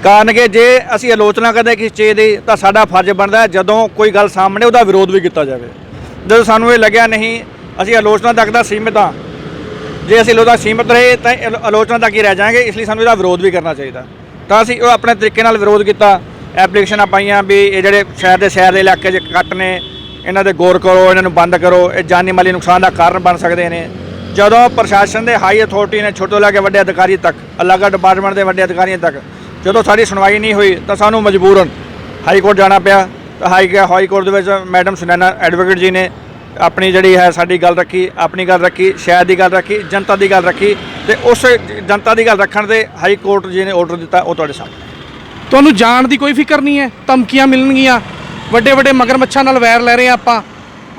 ਕਾਰਨ ਕਿ ਜੇ ਅਸੀਂ ਆਲੋਚਨਾ ਕਰਦੇ ਕਿਸੇ ਚੀਜ਼ ਦੀ ਤਾਂ ਸਾਡਾ ਫਰਜ਼ ਬਣਦਾ ਹੈ ਜਦੋਂ ਕੋਈ ਗੱਲ ਸਾਹਮਣੇ ਉਹਦਾ ਵਿਰੋਧ ਵੀ ਕੀਤਾ ਜਾਵੇ। ਜਦੋਂ ਸਾਨੂੰ ਇਹ ਲੱਗਿਆ ਨਹੀਂ ਅਸੀਂ ਆਲੋਚਨਾ ਤੱਕ ਦਾ ਸੀਮਿਤ ਹਾਂ, ਜੇ ਅਸੀਂ ਆਲੋਚਨਾ ਸੀਮਿਤ ਰਹੇ ਤਾਂ ਆਲੋਚਨਾ ਤੱਕ ਹੀ ਰਹਿ ਜਾਵਾਂਗੇ, ਇਸ ਲਈ ਸਾਨੂੰ ਇਹਦਾ ਵਿਰੋਧ ਵੀ ਕਰਨਾ ਚਾਹੀਦਾ। ਤਾਂ ਅਸੀਂ ਉਹ ਆਪਣੇ ਤਰੀਕੇ ਨਾਲ ਵਿਰੋਧ ਕੀਤਾ, ਐਪਲੀਕੇਸ਼ਨਾਂ ਪਾਈਆਂ ਵੀ ਇਹ ਜਿਹੜੇ ਸ਼ਹਿਰ ਦੇ ਇਲਾਕੇ 'ਚ ਕੱਟ ਨੇ ਇਹਨਾਂ ਦੇ ਗੌਰ ਕਰੋ, ਇਹਨਾਂ ਨੂੰ ਬੰਦ ਕਰੋ, ਇਹ ਜਾਨੀ ਮਾਲੀ ਨੁਕਸਾਨ ਦਾ ਕਾਰਨ ਬਣ ਸਕਦੇ ਨੇ। ਜਦੋਂ ਪ੍ਰਸ਼ਾਸਨ ਦੇ ਹਾਈ ਅਥਾਰਟੀ ਨੇ ਛੋਟੇ ਲੈ ਕੇ ਵੱਡੇ ਅਧਿਕਾਰੀ ਤੱਕ, ਅਲੱਗ ਡਿਪਾਰਟਮੈਂਟ ਦੇ ਵੱਡੇ ਅਧਿਕਾਰੀਆਂ ਤੱਕ ਜਦੋਂ ਸਾਡੀ ਸੁਣਵਾਈ ਨਹੀਂ ਹੋਈ ਤਾਂ ਸਾਨੂੰ ਮਜਬੂਰਨ ਹਾਈ ਕੋਰਟ ਜਾਣਾ ਪਿਆ। ਤਾਂ ਹਾਈ ਕੋਰਟ ਦੇ ਵਿੱਚ ਮੈਡਮ ਸੁਨੈਨਾ ਐਡਵੋਕੇਟ ਜੀ ਨੇ ਆਪਣੀ ਜਿਹੜੀ ਹੈ ਸਾਡੀ ਗੱਲ ਰੱਖੀ, ਆਪਣੀ ਗੱਲ ਰੱਖੀ, ਸ਼ਹਿਰ ਦੀ ਗੱਲ ਰੱਖੀ, ਜਨਤਾ ਦੀ ਗੱਲ ਰੱਖੀ ਤੇ ਉਸ ਜਨਤਾ ਦੀ ਗੱਲ ਰੱਖਣ ਦੇ ਹਾਈ ਕੋਰਟ ਜੀ ਨੇ ਆਰਡਰ ਦਿੱਤਾ, ਉਹ ਤੁਹਾਡੇ ਸਾਹਮਣੇ। ਤੁਹਾਨੂੰ ਜਾਣ ਦੀ ਕੋਈ ਫਿਕਰ ਨਹੀਂ ਹੈ? ਧਮਕੀਆਂ ਮਿਲਣਗੀਆਂ, ਵੱਡੇ ਵੱਡੇ ਮਗਰਮੱਛਾਂ ਨਾਲ ਵੈਰ ਲੈ ਰਹੇ ਹਾਂ ਆਪਾਂ,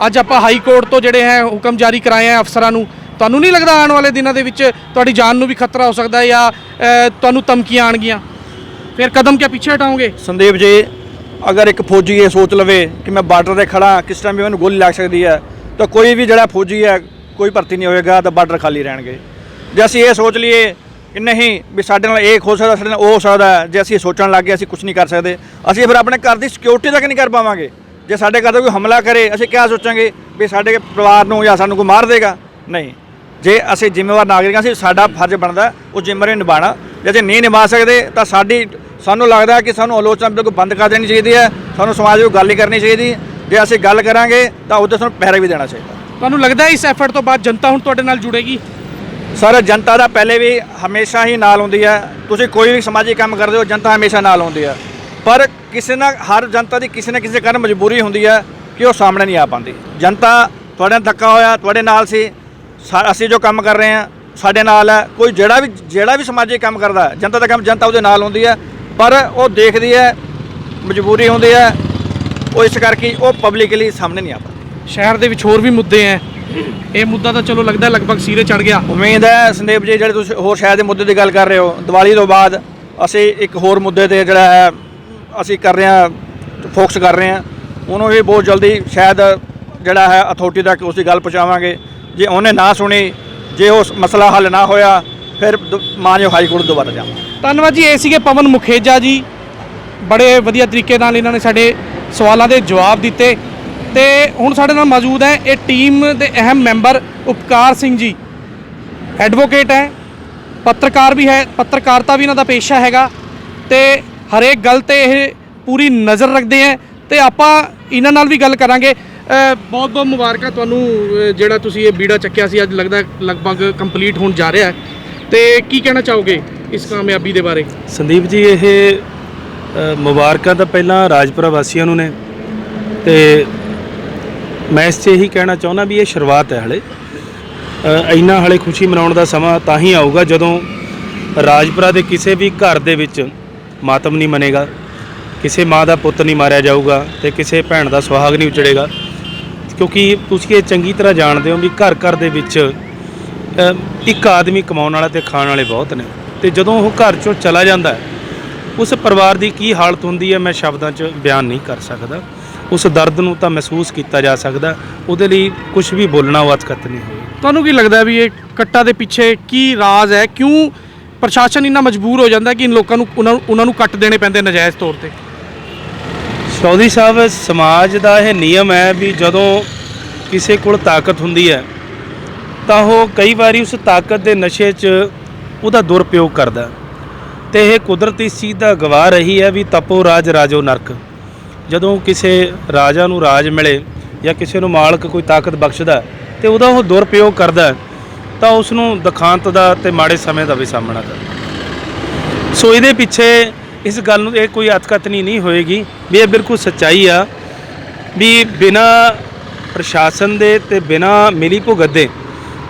ਅੱਜ ਆਪਾਂ ਹਾਈ ਕੋਰਟ ਤੋਂ ਜਿਹੜੇ ਹੈ ਹੁਕਮ ਜਾਰੀ ਕਰਾਏ ਆ ਅਫਸਰਾਂ ਨੂੰ, ਤੁਹਾਨੂੰ ਨਹੀਂ ਲੱਗਦਾ ਆਉਣ ਵਾਲੇ ਦਿਨਾਂ ਦੇ ਵਿੱਚ ਤੁਹਾਡੀ ਜਾਨ ਨੂੰ ਵੀ ਖਤਰਾ ਹੋ ਸਕਦਾ ਹੈ ਜਾਂ ਤੁਹਾਨੂੰ ਧਮਕੀਆਂ ਆਉਣਗੀਆਂ? ਫਿਰ ਕਦਮ ਕਿਆ ਪਿੱਛੇ ਹਟਾਓਗੇ? ਸੰਦੀਪ ਜੀ, ਅਗਰ ਇੱਕ ਫੌਜੀ ਇਹ ਸੋਚ ਲਵੇ ਕਿ ਮੈਂ ਬਾਰਡਰ ਤੇ ਖੜਾ, ਕਿਸ ਟਾਈਮ ਵੀ ਮੈਨੂੰ ਗੋਲੀ ਲੱਗ ਸਕਦੀ ਹੈ, ਤਾਂ ਕੋਈ ਵੀ ਜਿਹੜਾ ਫੌਜੀ ਹੈ ਕੋਈ ਭਰਤੀ ਨਹੀਂ ਹੋਏਗਾ, ਤਾਂ ਬਾਰਡਰ ਖਾਲੀ ਰਹਿਣਗੇ। ਜੇ ਅਸੀਂ ਇਹ ਸੋਚ ਲਈਏ ਕਿ ਨਹੀਂ ਵੀ ਸਾਡੇ ਨਾਲ ਇਹ ਹੋ ਸਕਦਾ, ਸਾਡੇ ਨਾਲ ਉਹ ਹੋ ਸਕਦਾ, ਜੇ ਅਸੀਂ ਸੋਚਣ ਲੱਗ ਗਏ ਅਸੀਂ ਕੁਝ ਨਹੀਂ ਕਰ ਸਕਦੇ, ਅਸੀਂ ਫਿਰ ਆਪਣੇ ਘਰ ਦੀ ਸਿਕਿਉਰਿਟੀ ਤੱਕ ਨਹੀਂ ਕਰ ਪਾਵਾਂਗੇ। ਜੇ ਸਾਡੇ ਘਰ 'ਤੇ ਕੋਈ ਹਮਲਾ ਕਰੇ ਅਸੀਂ ਕਿਆ ਸੋਚਾਂਗੇ ਵੀ ਸਾਡੇ ਪਰਿਵਾਰ ਨੂੰ ਜਾਂ ਸਾਨੂੰ ਕੋਈ ਮਾਰ ਦੇਗਾ? ਨਹੀਂ, ਜੇ ਅਸੀਂ ਜ਼ਿੰਮੇਵਾਰ ਨਾਗਰਿਕ ਹਾਂ, ਅਸੀਂ ਸਾਡਾ ਫਰਜ਼ ਬਣਦਾ ਉਹ ਜ਼ਿੰਮੇਵਾਰੀ ਨਿਭਾਉਣਾ। ਜੇ ਅਸੀਂ ਨਹੀਂ ਨਿਭਾ ਸਕਦੇ ਤਾਂ ਸਾਨੂੰ ਲੱਗਦਾ ਕਿ ਸਾਨੂੰ ਆਲੋਚਨਾ ਬਿਲਕੁਲ ਬੰਦ ਕਰ ਦੇਣੀ ਚਾਹੀਦੀ ਹੈ, ਸਾਨੂੰ ਸਮਾਜ ਵਿੱਚ ਗੱਲ ਹੀ ਕਰਨੀ ਚਾਹੀਦੀ। ਜੇ ਅਸੀਂ ਗੱਲ ਕਰਾਂਗੇ ਤਾਂ ਉਹਦੇ ਸਾਨੂੰ ਪਹਿਰਾ ਵੀ ਦੇਣਾ ਚਾਹੀਦਾ। ਤੁਹਾਨੂੰ ਲੱਗਦਾ ਇਸ ਐਫਰਟ ਤੋਂ ਬਾਅਦ ਜਨਤਾ ਹੁਣ ਤੁਹਾਡੇ ਨਾਲ ਜੁੜੇਗੀ? ਸਰ, ਜਨਤਾ ਦਾ ਪਹਿਲੇ ਵੀ ਹਮੇਸ਼ਾ ਹੀ ਨਾਲ ਹੁੰਦੀ ਹੈ। ਤੁਸੀਂ ਕੋਈ ਵੀ ਸਮਾਜਿਕ ਕੰਮ ਕਰਦੇ ਹੋ, ਜਨਤਾ ਹਮੇਸ਼ਾ ਨਾਲ ਹੁੰਦੀ ਹੈ, ਪਰ ਕਿਸੇ ਨਾ ਹਰ ਜਨਤਾ ਦੀ ਕਿਸੇ ਨਾ ਕਿਸੇ ਕਾਰਨ ਮਜਬੂਰੀ ਹੁੰਦੀ ਹੈ ਕਿ ਉਹ ਸਾਹਮਣੇ ਨਹੀਂ ਆ ਪਾਉਂਦੀ। ਜਨਤਾ ਤੁਹਾਡੇ ਨਾਲ ਧੱਕਾ ਹੋਇਆ, ਤੁਹਾਡੇ ਨਾਲ ਸੀ, ਅਸੀਂ ਜੋ ਕੰਮ ਕਰ ਰਹੇ ਹਾਂ ਸਾਡੇ ਨਾਲ ਹੈ। ਕੋਈ ਜਿਹੜਾ ਵੀ ਸਮਾਜਿਕ ਕੰਮ ਕਰਦਾ, ਜਨਤਾ ਦਾ ਕੰਮ, ਜਨਤਾ ਉਹਦੇ ਨਾਲ ਹੁੰਦੀ ਹੈ, ਪਰ ਉਹ ਦੇਖਦੀ ਹੈ, ਮਜਬੂਰੀ ਹੁੰਦੀ ਹੈ, ਉਹ ਇਸ ਕਰਕੇ ਉਹ ਪਬਲਿਕਲੀ ਸਾਹਮਣੇ ਨਹੀਂ ਆ ਪਾਉਂਦੀ। ਸ਼ਹਿਰ ਦੇ ਵਿੱਚ ਹੋਰ ਵੀ ਮੁੱਦੇ ਹੈ, ਇਹ ਮੁੱਦਾ ਤਾਂ ਚਲੋ ਲੱਗਦਾ ਲਗਭਗ ਸਿਰੇ ਚੜ ਗਿਆ। ਉਮੀਦ ਹੈ ਸੰਦੀਪ ਜੀ, ਜਿਹੜੇ ਤੁਸੀਂ ਹੋਰ ਸ਼ਹਿਰ ਦੇ ਮੁੱਦੇ ਦੀ ਗੱਲ ਕਰ ਰਹੇ ਹੋ, ਦੀਵਾਲੀ ਤੋਂ ਬਾਅਦ ਅਸੀਂ ਇੱਕ ਹੋਰ ਮੁੱਦੇ ਤੇ ਜਿਹੜਾ ਹੈ ਅਸੀਂ ਕਰ ਰਹੇ ਹਾਂ, ਫੋਕਸ ਕਰ ਰਹੇ ਹਾਂ, ਉਹਨੂੰ ਵੀ ਬਹੁਤ ਜਲਦੀ ਸ਼ਾਇਦ ਜਿਹੜਾ ਹੈ ਅਥਾਰਟੀ ਤੱਕ ਉਸ ਦੀ ਗੱਲ ਪਹੁੰਚਾਵਾਂਗੇ। ਜੇ ਉਹਨੇ ਨਾ ਸੁਣੀ, ਜੇ ਉਹ ਮਸਲਾ ਹੱਲ ਨਾ ਹੋਇਆ, ਫਿਰ ਮਾਨਯੋਗ ਹਾਈ ਕੋਰਟ ਦੁਬਾਰਾ ਜਾਵਾਂਗੇ। ਧੰਨਵਾਦ ਜੀ। ਇਹ ਸੀਗੇ ਪਵਨ ਮੁਖੇਜਾ ਜੀ, ਬੜੇ ਵਧੀਆ ਤਰੀਕੇ ਨਾਲ ਇਹਨਾਂ ਨੇ ਸਾਡੇ ਸਵਾਲਾਂ ਦੇ ਜਵਾਬ ਦਿੱਤੇ। ਤੇ ਹੁਣ ਸਾਡੇ ਨਾਲ ਮੌਜੂਦ ਹੈ ਇਹ ਟੀਮ ਦੇ ਅਹਿਮ ਮੈਂਬਰ ਉਪਕਾਰ ਸਿੰਘ ਜੀ, ਐਡਵੋਕੇਟ ਹੈ, ਪੱਤਰਕਾਰ ਵੀ ਹੈ, ਪੱਤਰਕਾਰਤਾ ਵੀ ਇਹਨਾਂ ਦਾ ਪੇਸ਼ਾ ਹੈਗਾ ਤੇ ਹਰੇਕ ਗੱਲ ਤੇ ਇਹ ਪੂਰੀ ਨਜ਼ਰ ਰੱਖਦੇ ਹੈ ਤੇ ਆਪਾਂ ਇਹਨਾਂ ਨਾਲ ਵੀ ਗੱਲ ਕਰਾਂਗੇ। ਬਹੁਤ ਬਹੁਤ ਮੁਬਾਰਕਾਂ ਤੁਹਾਨੂੰ, ਜਿਹੜਾ ਤੁਸੀਂ ਇਹ ਬੀੜਾ ਚੱਕਿਆ ਸੀ ਅੱਜ ਲੱਗਦਾ ਲਗਭਗ ਕੰਪਲੀਟ ਹੋਣ ਜਾ ਰਿਹਾ ਹੈ, ਤੇ ਕੀ ਕਹਿਣਾ ਚਾਹੋਗੇ ਇਸ ਕਾਮਯਾਬੀ ਦੇ ਬਾਰੇ? ਸੰਦੀਪ ਜੀ, ਇਹ ਮੁਬਾਰਕਾਂ ਤਾਂ ਪਹਿਲਾਂ ਰਾਜਪੁਰਾ ਵਾਸੀਆਂ ਨੂੰ ਨੇ, ਤੇ ਮੈਂ ਇਸ 'ਚ ਇਹੀ ਕਹਿਣਾ ਚਾਹੁੰਦਾ ਵੀ ਇਹ ਸ਼ੁਰੂਆਤ ਹੈ। ਹਲੇ ਇੰਨਾ ਹਲੇ ਖੁਸ਼ੀ ਮਨਾਉਣ ਦਾ ਸਮਾਂ ਤਾਂ ਹੀ ਆਊਗਾ ਜਦੋਂ ਰਾਜਪੁਰਾ ਦੇ ਕਿਸੇ ਵੀ ਘਰ ਦੇ ਵਿੱਚ ਮਾਤਮ ਨਹੀਂ ਮਨੇਗਾ, ਕਿਸੇ ਮਾਂ ਦਾ ਪੁੱਤ ਨਹੀਂ ਮਾਰਿਆ ਜਾਊਗਾ ਤੇ ਕਿਸੇ ਭੈਣ ਦਾ ਸੁਹਾਗ ਨਹੀਂ ਉਜੜੇਗਾ। ਕਿਉਂਕਿ ਤੁਸੀਂ ਇਹ ਚੰਗੀ ਤਰ੍ਹਾਂ ਜਾਣਦੇ ਹੋ ਵੀ ਘਰ ਘਰ ਦੇ ਵਿੱਚ ਇੱਕ ਆਦਮੀ ਕਮਾਉਣ ਵਾਲਾ ਤੇ ਖਾਣ ਵਾਲੇ ਬਹੁਤ ਨੇ, ਤੇ ਜਦੋਂ ਉਹ ਘਰ 'ਚੋਂ ਚਲਾ ਜਾਂਦਾ ਹੈ ਉਸ ਪਰਿਵਾਰ ਦੀ ਕੀ ਹਾਲਤ ਹੁੰਦੀ ਹੈ ਮੈਂ ਸ਼ਬਦਾਂ 'ਚ ਬਿਆਨ ਨਹੀਂ ਕਰ ਸਕਦਾ। ਉਸ ਦਰਦ ਨੂੰ ਤਾਂ ਮਹਿਸੂਸ ਕੀਤਾ ਜਾ ਸਕਦਾ, ਉਹਦੇ ਲਈ ਕੁਝ ਵੀ ਬੋਲਣਾ ਉਹ ਅਤਕਤ ਨਹੀਂ ਹੋਵੇ। ਤੁਹਾਨੂੰ ਕੀ ਲੱਗਦਾ ਵੀ ਇਹ ਕੱਟਾ ਦੇ ਪਿੱਛੇ ਕੀ ਰਾਜ਼ ਹੈ? ਕਿਉਂ ਪ੍ਰਸ਼ਾਸਨ ਇੰਨਾ ਮਜਬੂਰ ਹੋ ਜਾਂਦਾ ਕਿ ਇਨ ਲੋਕਾਂ ਨੂੰ ਉਹਨਾਂ ਨੂੰ ਕੱਟ ਦੇਣੇ ਪੈਂਦੇ ਨਜਾਇਜ਼ ਤੌਰ ਤੇ? ਚੌਧਰੀ ਸਾਹਿਬ, ਸਮਾਜ ਦਾ ਇਹ ਨਿਯਮ ਹੈ ਵੀ ਜਦੋਂ ਕਿਸੇ ਕੋਲ ਤਾਕਤ ਹੁੰਦੀ ਹੈ ਤਾਂ ਉਹ ਕਈ ਵਾਰੀ ਉਸ ਤਾਕਤ ਦੇ ਨਸ਼ੇ 'ਚ ਉਹਦਾ ਦੁਰਉਪਯੋਗ ਕਰਦਾ, ਤੇ ਇਹ ਕੁਦਰਤ ਇਸ ਚੀਜ਼ ਦਾ ਗਵਾਹ ਰਹੀ ਹੈ ਵੀ ਤਪੋ ਰਾਜ ਰਾਜੋ ਨਰਕ। ਜਦੋਂ ਕਿਸੇ ਰਾਜਾ ਨੂੰ ਰਾਜ ਮਿਲੇ ਜਾਂ ਕਿਸੇ ਨੂੰ ਮਾਲਕ ਕੋਈ ਤਾਕਤ ਬਖਸ਼ਦਾ ਤੇ ਉਹਦਾ ਉਹ ਦੁਰਉਪਯੋਗ ਕਰਦਾ ਤਾਂ ਉਸ ਨੂੰ ਦੁਖਾਂਤ ਦਾ ਤੇ ਮਾੜੇ ਸਮੇਂ ਦਾ ਵੀ ਸਾਹਮਣਾ ਕਰਦਾ। ਸੋ ਇਹਦੇ ਪਿੱਛੇ ਇਸ ਗੱਲ ਨੂੰ ਇਹ ਕੋਈ ਅਤਕਥਨੀ ਨਹੀਂ ਹੋਏਗੀ ਵੀ ਇਹ ਬਿਲਕੁਲ ਸੱਚਾਈ ਆ ਵੀ ਬਿਨਾਂ ਪ੍ਰਸ਼ਾਸਨ ਦੇ ਤੇ ਬਿਨਾਂ ਮਿਲੀ ਭੁਗਤ ਦੇ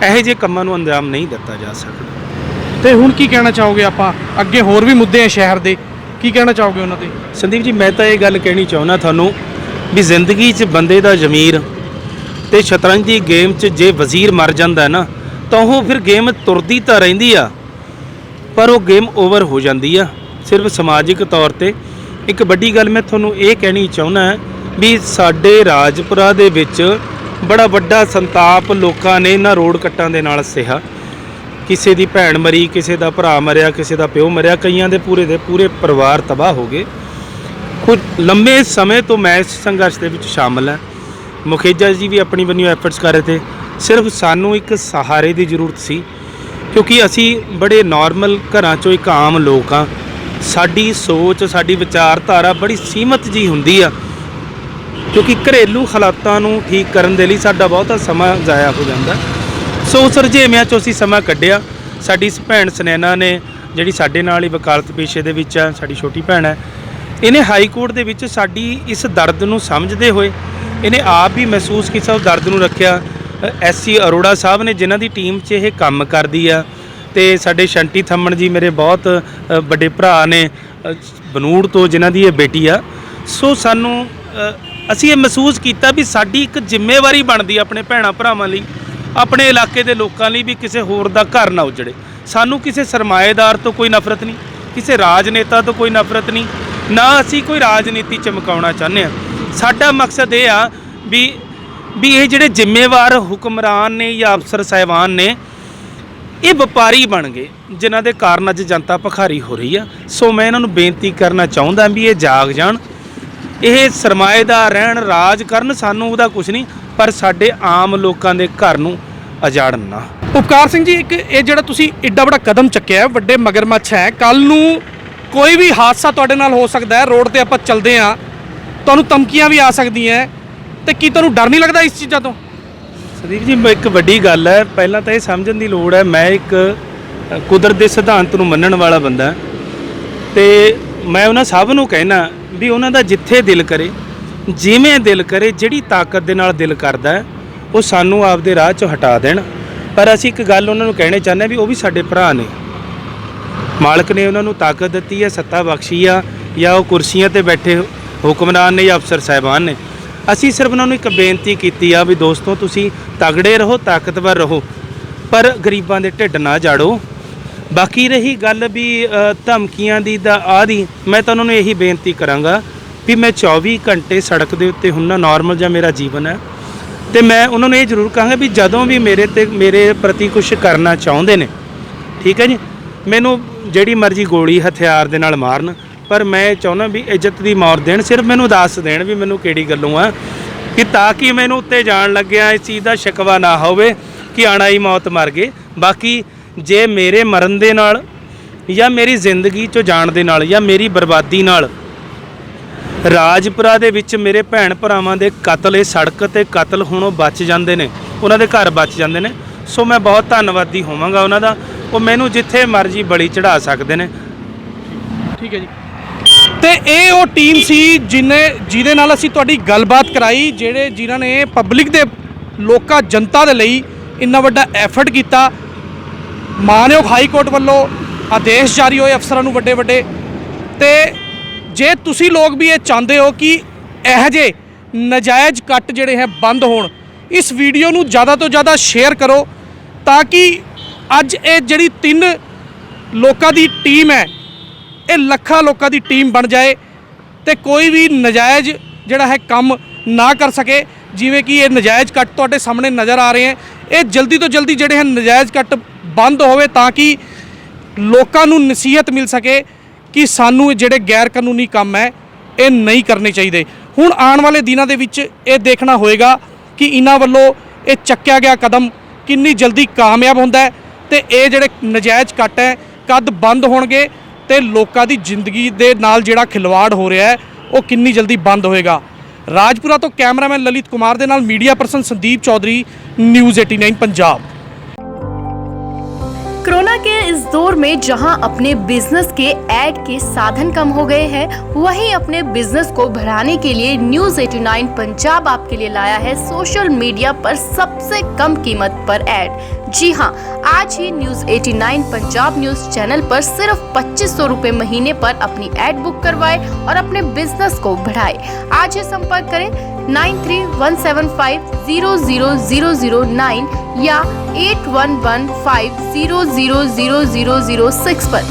ਇਹੋ ਜਿਹੇ ਕੰਮਾਂ ਨੂੰ ਅੰਜਾਮ ਨਹੀਂ ਦਿੱਤਾ ਜਾ ਸਕਦਾ। ਤੇ ਹੁਣ ਕੀ ਕਹਿਣਾ ਚਾਹੋਗੇ? ਆਪਾਂ ਅੱਗੇ ਹੋਰ ਵੀ ਮੁੱਦੇ ਆ ਸ਼ਹਿਰ ਦੇ, ਕੀ ਕਹਿਣਾ ਚਾਹੋਗੇ ਉਹਨਾਂ ਤੇ? ਸੰਦੀਪ ਜੀ, ਮੈਂ ਤਾਂ ਇਹ ਗੱਲ ਕਹਿਣੀ ਚਾਹੁੰਦਾ ਤੁਹਾਨੂੰ ਵੀ ਜ਼ਿੰਦਗੀ 'ਚ ਬੰਦੇ ਦਾ ਜ਼ਮੀਰ ਤੇ ਸ਼ਤਰੰਜ ਦੀ ਗੇਮ 'ਚ ਜੇ ਵਜ਼ੀਰ ਮਰ ਜਾਂਦਾ ਨਾ ਤਾਂ ਉਹ ਫਿਰ ਗੇਮ ਤੁਰਦੀ ਤਾਂ ਰਹਿੰਦੀ ਆ ਪਰ ਉਹ ਗੇਮ ਓਵਰ ਹੋ ਜਾਂਦੀ ਆ। ਸਿਰਫ ਸਮਾਜਿਕ ਤੌਰ ਤੇ ਇੱਕ ਵੱਡੀ ਗੱਲ ਮੈਂ ਤੁਹਾਨੂੰ ਇਹ ਕਹਿਣੀ ਚਾਹੁੰਦਾ ਵੀ ਸਾਡੇ ਰਾਜਪੁਰਾ ਦੇ ਵਿੱਚ ਬੜਾ ਵੱਡਾ ਸੰਤਾਪ ਲੋਕਾਂ ਨੇ ਇਹਨਾਂ ਰੋਡ ਕੱਟਾਂ ਦੇ ਨਾਲ ਸਹਿਆ। ਕਿਸੇ ਦੀ ਭੈਣ ਮਰੀ, ਕਿਸੇ ਦਾ ਭਰਾ ਮਰਿਆ, ਕਿਸੇ ਦਾ ਪਿਓ ਮਰਿਆ, ਕਈਆਂ ਦੇ ਪੂਰੇ ਪਰਿਵਾਰ ਤਬਾਹ ਹੋ ਗਏ। ਕੁਝ ਲੰਬੇ ਸਮੇਂ ਤੋਂ ਮੈਂ ਇਸ ਸੰਘਰਸ਼ ਦੇ ਵਿੱਚ ਸ਼ਾਮਲ ਹਾਂ। ਮੁਖੇਜਾ ਜੀ ਵੀ ਆਪਣੀ ਵੱਲੋਂ ਐਫਰਟਸ ਕਰ ਰਹੇ ਤੇ, ਸਿਰਫ ਸਾਨੂੰ ਇੱਕ ਸਹਾਰੇ ਦੀ ਜ਼ਰੂਰਤ ਸੀ ਕਿਉਂਕਿ ਅਸੀਂ ਬੜੇ ਨਾਰਮਲ ਘਰਾਂ 'ਚੋਂ ਇੱਕ ਆਮ ਲੋਕ ਹਾਂ। ਸਾਡੀ ਸੋਚ, ਸਾਡੀ ਵਿਚਾਰਧਾਰਾ ਬੜੀ ਸੀਮਤ ਜੀ ਹੁੰਦੀ ਆ ਕਿਉਂਕਿ ਘਰੇਲੂ ਹਾਲਾਤਾਂ ਨੂੰ ਠੀਕ ਕਰਨ ਦੇ ਲਈ ਸਾਡਾ ਬਹੁਤਾ ਸਮਾਂ ਜ਼ਾਇਆ ਹੋ ਜਾਂਦਾ। ਸੋ ਉਸ ਰੁਝੇਵਿਆਂ 'ਚੋਂ ਅਸੀਂ ਸਮਾਂ ਕੱਢਿਆ। ਸਾਡੀ ਇਸ ਭੈਣ ਸੁਨੈਨਾ ਨੇ ਜਿਹੜੀ ਸਾਡੇ ਨਾਲ ਹੀ ਵਕਾਲਤ ਪੇਸ਼ੇ ਦੇ ਵਿੱਚ ਆ, ਸਾਡੀ ਛੋਟੀ ਭੈਣ ਹੈ, ਇਹਨੇ ਹਾਈ ਕੋਰਟ ਦੇ ਵਿੱਚ ਸਾਡੀ ਇਸ ਦਰਦ ਨੂੰ ਸਮਝਦੇ ਹੋਏ ਇਹਨੇ ਆਪ ਵੀ ਮਹਿਸੂਸ ਕੀਤਾ, ਉਹ ਦਰਦ ਨੂੰ ਰੱਖਿਆ। ਐਸਸੀ ਅਰੋੜਾ ਸਾਹਿਬ ਨੇ ਜਿਨ੍ਹਾਂ ਦੀ ਟੀਮ 'ਚ ਇਹ ਕੰਮ ਕਰਦੀ ਆ, ਤੇ ਸਾਡੇ ਸ਼ੰਟੀ ਥੰਮਣ ਜੀ ਮੇਰੇ ਬਹੁਤ ਵੱਡੇ ਭਰਾ ਨੇ ਬਨੂੜ ਤੋਂ, ਜਿਨ੍ਹਾਂ ਦੀ ਇਹ ਬੇਟੀ ਆ। ਸੋ ਸਾਨੂੰ ਅਸੀਂ ਇਹ ਮਹਿਸੂਸ ਕੀਤਾ ਵੀ ਸਾਡੀ ਇੱਕ ਜ਼ਿੰਮੇਵਾਰੀ ਬਣਦੀ ਆ ਆਪਣੇ ਭੈਣਾਂ ਭਰਾਵਾਂ ਲਈ, ਆਪਣੇ ਇਲਾਕੇ ਦੇ ਲੋਕਾਂ ਲਈ, ਵੀ ਕਿਸੇ ਹੋਰ ਦਾ ਘਰ ਨਾ ਉਜੜੇ। ਸਾਨੂੰ ਕਿਸੇ ਸਰਮਾਏਦਾਰ ਤੋਂ ਕੋਈ ਨਫ਼ਰਤ ਨਹੀਂ, ਕਿਸੇ ਰਾਜਨੇਤਾ ਤੋਂ ਕੋਈ ਨਫ਼ਰਤ ਨਹੀਂ, ਨਾ ਅਸੀਂ ਕੋਈ ਰਾਜਨੀਤੀ ਚਮਕਾਉਣਾ ਚਾਹੁੰਦੇ ਹਾਂ। ਸਾਡਾ ਮਕਸਦ ਇਹ ਆ ਵੀ ਇਹ ਜਿਹੜੇ ਜ਼ਿੰਮੇਵਾਰ ਹੁਕਮਰਾਨ ਨੇ ਜਾਂ ਅਫਸਰ ਸਾਹਿਬਾਨ ਨੇ, ਇਹ ਵਪਾਰੀ ਬਣ ਗਏ, ਜਿਨ੍ਹਾਂ ਦੇ ਕਾਰਨ ਅੱਜ ਜਨਤਾ ਭਿਖਾਰੀ ਹੋ ਰਹੀ ਆ। ਸੋ ਮੈਂ ਇਹਨਾਂ ਨੂੰ ਬੇਨਤੀ ਕਰਨਾ ਚਾਹੁੰਦਾ ਵੀ ਇਹ ਜਾਗ ਜਾਣ, ਇਹ ਸਰਮਾਏਦਾਰ ਰਹਿਣ, ਰਾਜ ਕਰਨ, ਸਾਨੂੰ ਉਹਦਾ ਕੁਝ ਨਹੀਂ, ਪਰ ਸਾਡੇ ਆਮ ਲੋਕਾਂ ਦੇ ਘਰ ਨੂੰ ਉਜਾੜਨ ਨਾ। ਉਪਕਾਰ ਸਿੰਘ ਜੀ, ਇੱਕ ਇਹ ਜਿਹੜਾ ਤੁਸੀਂ ਏਡਾ ਵੱਡਾ ਕਦਮ ਚੱਕਿਆ ਹੈ, ਵੱਡੇ ਮਗਰਮੱਛ ਹੈ, ਕੱਲ ਨੂੰ ਕੋਈ ਵੀ ਹਾਦਸਾ ਤੁਹਾਡੇ ਨਾਲ ਹੋ ਸਕਦਾ ਹੈ। ਰੋਡ ਤੇ ਆਪਾਂ ਚੱਲਦੇ ਹਾਂ, ਤੁਹਾਨੂੰ ਧਮਕੀਆਂ ਵੀ ਆ ਸਕਦੀਆਂ, ਤੇ ਕੀ ਤੁਹਾਨੂੰ ਡਰ ਨਹੀਂ ਲੱਗਦਾ ਇਸ ਚੀਜ਼ਾਂ ਤੋਂ? ਸੰਦੀਪ ਜੀ, ਇੱਕ ਵੱਡੀ ਗੱਲ ਹੈ, ਪਹਿਲਾਂ ਤਾਂ ਇਹ ਸਮਝਣ ਦੀ ਲੋੜ ਹੈ, ਮੈਂ ਇੱਕ ਕੁਦਰਤ ਦੇ ਸਿਧਾਂਤ ਨੂੰ ਮੰਨਣ ਵਾਲਾ ਬੰਦਾ, ਤੇ ਮੈਂ ਉਹਨਾਂ ਸਭ ਨੂੰ ਕਹਿਣਾ ਵੀ ਉਹਨਾਂ ਦਾ ਜਿੱਥੇ ਦਿਲ ਕਰੇ, ਜਿਵੇਂ ਦਿਲ ਕਰੇ, ਜਿਹੜੀ ਤਾਕਤ ਦੇ ਨਾਲ ਦਿਲ ਕਰਦਾ ਹੈ, ਉਹ ਸਾਨੂੰ ਆਪਦੇ ਰਾਹ 'ਚੋਂ ਹਟਾ ਦੇਣ। ਪਰ ਅਸੀਂ ਇੱਕ ਗੱਲ ਉਹਨਾਂ ਨੂੰ ਕਹਿਣੀ ਚਾਹੁੰਦੇ ਵੀ ਉਹ ਵੀ ਸਾਡੇ ਭਰਾ ਨੇ, ਮਾਲਕ ਨੇ ਉਹਨਾਂ ਨੂੰ ਤਾਕਤ ਦਿੱਤੀ ਹੈ, ਸੱਤਾ ਬਖਸ਼ੀ ਆ, ਜਾਂ ਉਹ ਕੁਰਸੀਆਂ 'ਤੇ ਬੈਠੇ ਹੁਕਮਰਾਨ ਨੇ ਜਾਂ ਅਫਸਰ ਸਾਹਿਬਾਨ ਨੇ। ਅਸੀਂ ਸਿਰਫ ਉਹਨਾਂ ਨੂੰ ਇੱਕ ਬੇਨਤੀ ਕੀਤੀ ਆ ਵੀ ਦੋਸਤੋ, ਤੁਸੀਂ ਤਗੜੇ ਰਹੋ, ਤਾਕਤਵਰ ਰਹੋ, ਪਰ ਗਰੀਬਾਂ ਦੇ ਢਿੱਡ ਨਾ ਜਾੜੋ। ਬਾਕੀ ਰਹੀ ਗੱਲ ਵੀ ਧਮਕੀਆਂ ਦੀ ਦਾ ਆਦਿ, ਮੈਂ ਤਾਂ ਉਹਨਾਂ ਨੂੰ ਇਹੀ ਬੇਨਤੀ ਕਰਾਂਗਾ ਵੀ ਮੈਂ 24 ਘੰਟੇ ਸੜਕ ਦੇ ਉੱਤੇ ਹੁੰਨਾ, ਨਾਰਮਲ ਜਿਹਾ ਮੇਰਾ ਜੀਵਨ ਹੈ, ਤੇ ਮੈਂ ਉਹਨਾਂ ਨੂੰ ਇਹ ਜ਼ਰੂਰ ਕਹਾਂਗਾ ਵੀ ਜਦੋਂ ਵੀ ਮੇਰੇ ਪ੍ਰਤੀ ਕੁਛ ਕਰਨਾ ਚਾਹੁੰਦੇ ਨੇ, ਠੀਕ ਹੈ ਜੀ, ਮੈਨੂੰ ਜਿਹੜੀ ਮਰਜ਼ੀ ਗੋਲੀ ਹਥਿਆਰ ਦੇ ਨਾਲ ਮਾਰਨ, ਪਰ ਮੈਂ ਚਾਹੁੰਦਾ ਵੀ ਇੱਜ਼ਤ ਦੀ ਮੌਤ ਦੇਣ। ਸਿਰਫ ਮੈਨੂੰ ਦੱਸ ਦੇਣ ਵੀ ਮੈਨੂੰ ਕਿਹੜੀ ਗੱਲੋਂ ਆ, ਕਿ ਤਾਂ ਕਿ ਮੈਨੂੰ ਉੱਤੇ ਜਾਣ ਲੱਗਿਆ ਇਸ ਚੀਜ਼ ਦਾ ਸ਼ਿਕਵਾ ਨਾ ਹੋਵੇ ਕਿ ਆਣਾ ਹੀ ਮੌਤ ਮਰ ਗਏ। ਬਾਕੀ ਜੇ ਮੇਰੇ ਮਰਨ ਦੇ ਨਾਲ, ਜਾਂ ਮੇਰੀ ਜ਼ਿੰਦਗੀ 'ਚੋਂ ਜਾਣ ਦੇ ਨਾਲ, ਜਾਂ ਮੇਰੀ ਬਰਬਾਦੀ ਨਾਲ ਰਾਜਪੁਰਾ ਦੇ ਵਿੱਚ ਮੇਰੇ ਭੈਣ ਭਰਾਵਾਂ ਦੇ ਕਤਲ, ਇਹ ਸੜਕ 'ਤੇ ਕਤਲ ਹੋਣੋਂ ਬਚ ਜਾਂਦੇ ਨੇ, ਉਹਨਾਂ ਦੇ ਘਰ ਬਚ ਜਾਂਦੇ ਨੇ, ਸੋ ਮੈਂ ਬਹੁਤ ਧੰਨਵਾਦੀ ਹੋਵਾਂਗਾ ਉਹਨਾਂ ਦਾ। ਉਹ ਮੈਨੂੰ ਜਿੱਥੇ ਮਰਜ਼ੀ ਬਲੀ ਚੜ੍ਹਾ ਸਕਦੇ ਨੇ। ਠੀਕ ਹੈ ਜੀ। ਤੇ ਇਹ ਉਹ ਟੀਮ ਸੀ ਜਿਹਦੇ ਨਾਲ ਅਸੀਂ ਤੁਹਾਡੀ ਗੱਲਬਾਤ ਕਰਾਈ, ਜਿਨ੍ਹਾਂ ਨੇ ਪਬਲਿਕ ਦੇ, ਲੋਕਾਂ, ਜਨਤਾ ਦੇ ਲਈ ਇੰਨਾ ਵੱਡਾ ਐਫਰਟ ਕੀਤਾ। ਮਾਨਯੋਗ ਹਾਈ ਕੋਰਟ ਵੱਲੋਂ ਆਦੇਸ਼ ਜਾਰੀ ਹੋਏ ਅਫਸਰਾਂ ਨੂੰ ਵੱਡੇ, ਤੇ ਜੇ ਤੁਸੀਂ ਲੋਕ ਵੀ ਇਹ ਚਾਹੁੰਦੇ ਹੋ ਕਿ ਇਹੋ ਜਿਹੇ ਨਜਾਇਜ਼ ਕੱਟ ਜਿਹੜੇ ਹੈ ਬੰਦ ਹੋਣ, ਇਸ ਵੀਡੀਓ ਨੂੰ ਜ਼ਿਆਦਾ ਤੋਂ ਜ਼ਿਆਦਾ ਸ਼ੇਅਰ ਕਰੋ, ਤਾਂ ਕਿ ਅੱਜ ਇਹ ਜਿਹੜੀ 3 ਲੋਕਾਂ ਦੀ ਟੀਮ ਹੈ, ਇਹ ਲੱਖਾਂ ਲੋਕਾਂ ਦੀ ਟੀਮ ਬਣ ਜਾਏ, ਤੇ ਕੋਈ ਵੀ ਨਜਾਇਜ਼ ਜਿਹੜਾ ਹੈ ਕੰਮ ਨਾ ਕਰ ਸਕੇ। ਜਿਵੇਂ ਕਿ ਇਹ ਨਜਾਇਜ਼ ਕੱਟ ਤੁਹਾਡੇ ਸਾਹਮਣੇ ਨਜ਼ਰ ਆ ਰਹੇ ਹੈ, ਇਹ ਜਲਦੀ ਤੋਂ ਜਲਦੀ ਜਿਹੜੇ ਹਨ ਨਜਾਇਜ਼ ਕੱਟ ਬੰਦ ਹੋਵੇ, ਤਾਂ ਕਿ ਲੋਕਾਂ ਨੂੰ ਨਸੀਹਤ ਮਿਲ ਸਕੇ ਕਿ ਸਾਨੂੰ ਜਿਹੜੇ ਗੈਰ ਕਾਨੂੰਨੀ ਕੰਮ ਹੈ ਇਹ ਨਹੀਂ ਕਰਨੇ ਚਾਹੀਦੇ। ਹੁਣ ਆਉਣ ਵਾਲੇ ਦਿਨਾਂ ਦੇ ਵਿੱਚ ਇਹ ਦੇਖਣਾ ਹੋਏਗਾ ਕਿ ਇਹਨਾਂ ਵੱਲੋਂ ਇਹ ਚੱਕਿਆ ਗਿਆ ਕਦਮ ਕਿੰਨੀ ਜਲਦੀ ਕਾਮਯਾਬ ਹੁੰਦਾ ਹੈ, ਤੇ ਇਹ ਜਿਹੜੇ ਨਜਾਇਜ਼ ਕੱਟ ਹੈ ਕਦ ਬੰਦ ਹੋਣਗੇ, ਤੇ ਲੋਕਾਂ ਦੀ ਜ਼ਿੰਦਗੀ ਦੇ ਨਾਲ ਜਿਹੜਾ ਖਿਲਵਾੜ ਹੋ ਰਿਹਾ ਹੈ ਉਹ ਕਿੰਨੀ ਜਲਦੀ ਬੰਦ ਹੋਏਗਾ। ਰਾਜਪੁਰਾ ਤੋਂ ਕੈਮਰਾਮੈਨ ਲਲਿਤ ਕੁਮਾਰ ਦੇ ਨਾਲ media person Sandeep Chaudhary, news 89 Punjab. Corona के इस दौर में जहां अपने बिजनेस के ऐड के साधन कम हो गए हैं, वहीं अपने बिजनेस को बढ़ाने के लिए न्यूज 89 पंजाब आपके लिए लाया है सोशल मीडिया पर सबसे कम कीमत पर ऐड। जी हां, आज ही न्यूज 89 पंजाब न्यूज चैनल पर सिर्फ 2500 रुपए महीने पर अपनी ऐड बुक करवाए और अपने बिजनेस को बढ़ाए। आज ही संपर्क करें 9317500009 या 8115000006 पर।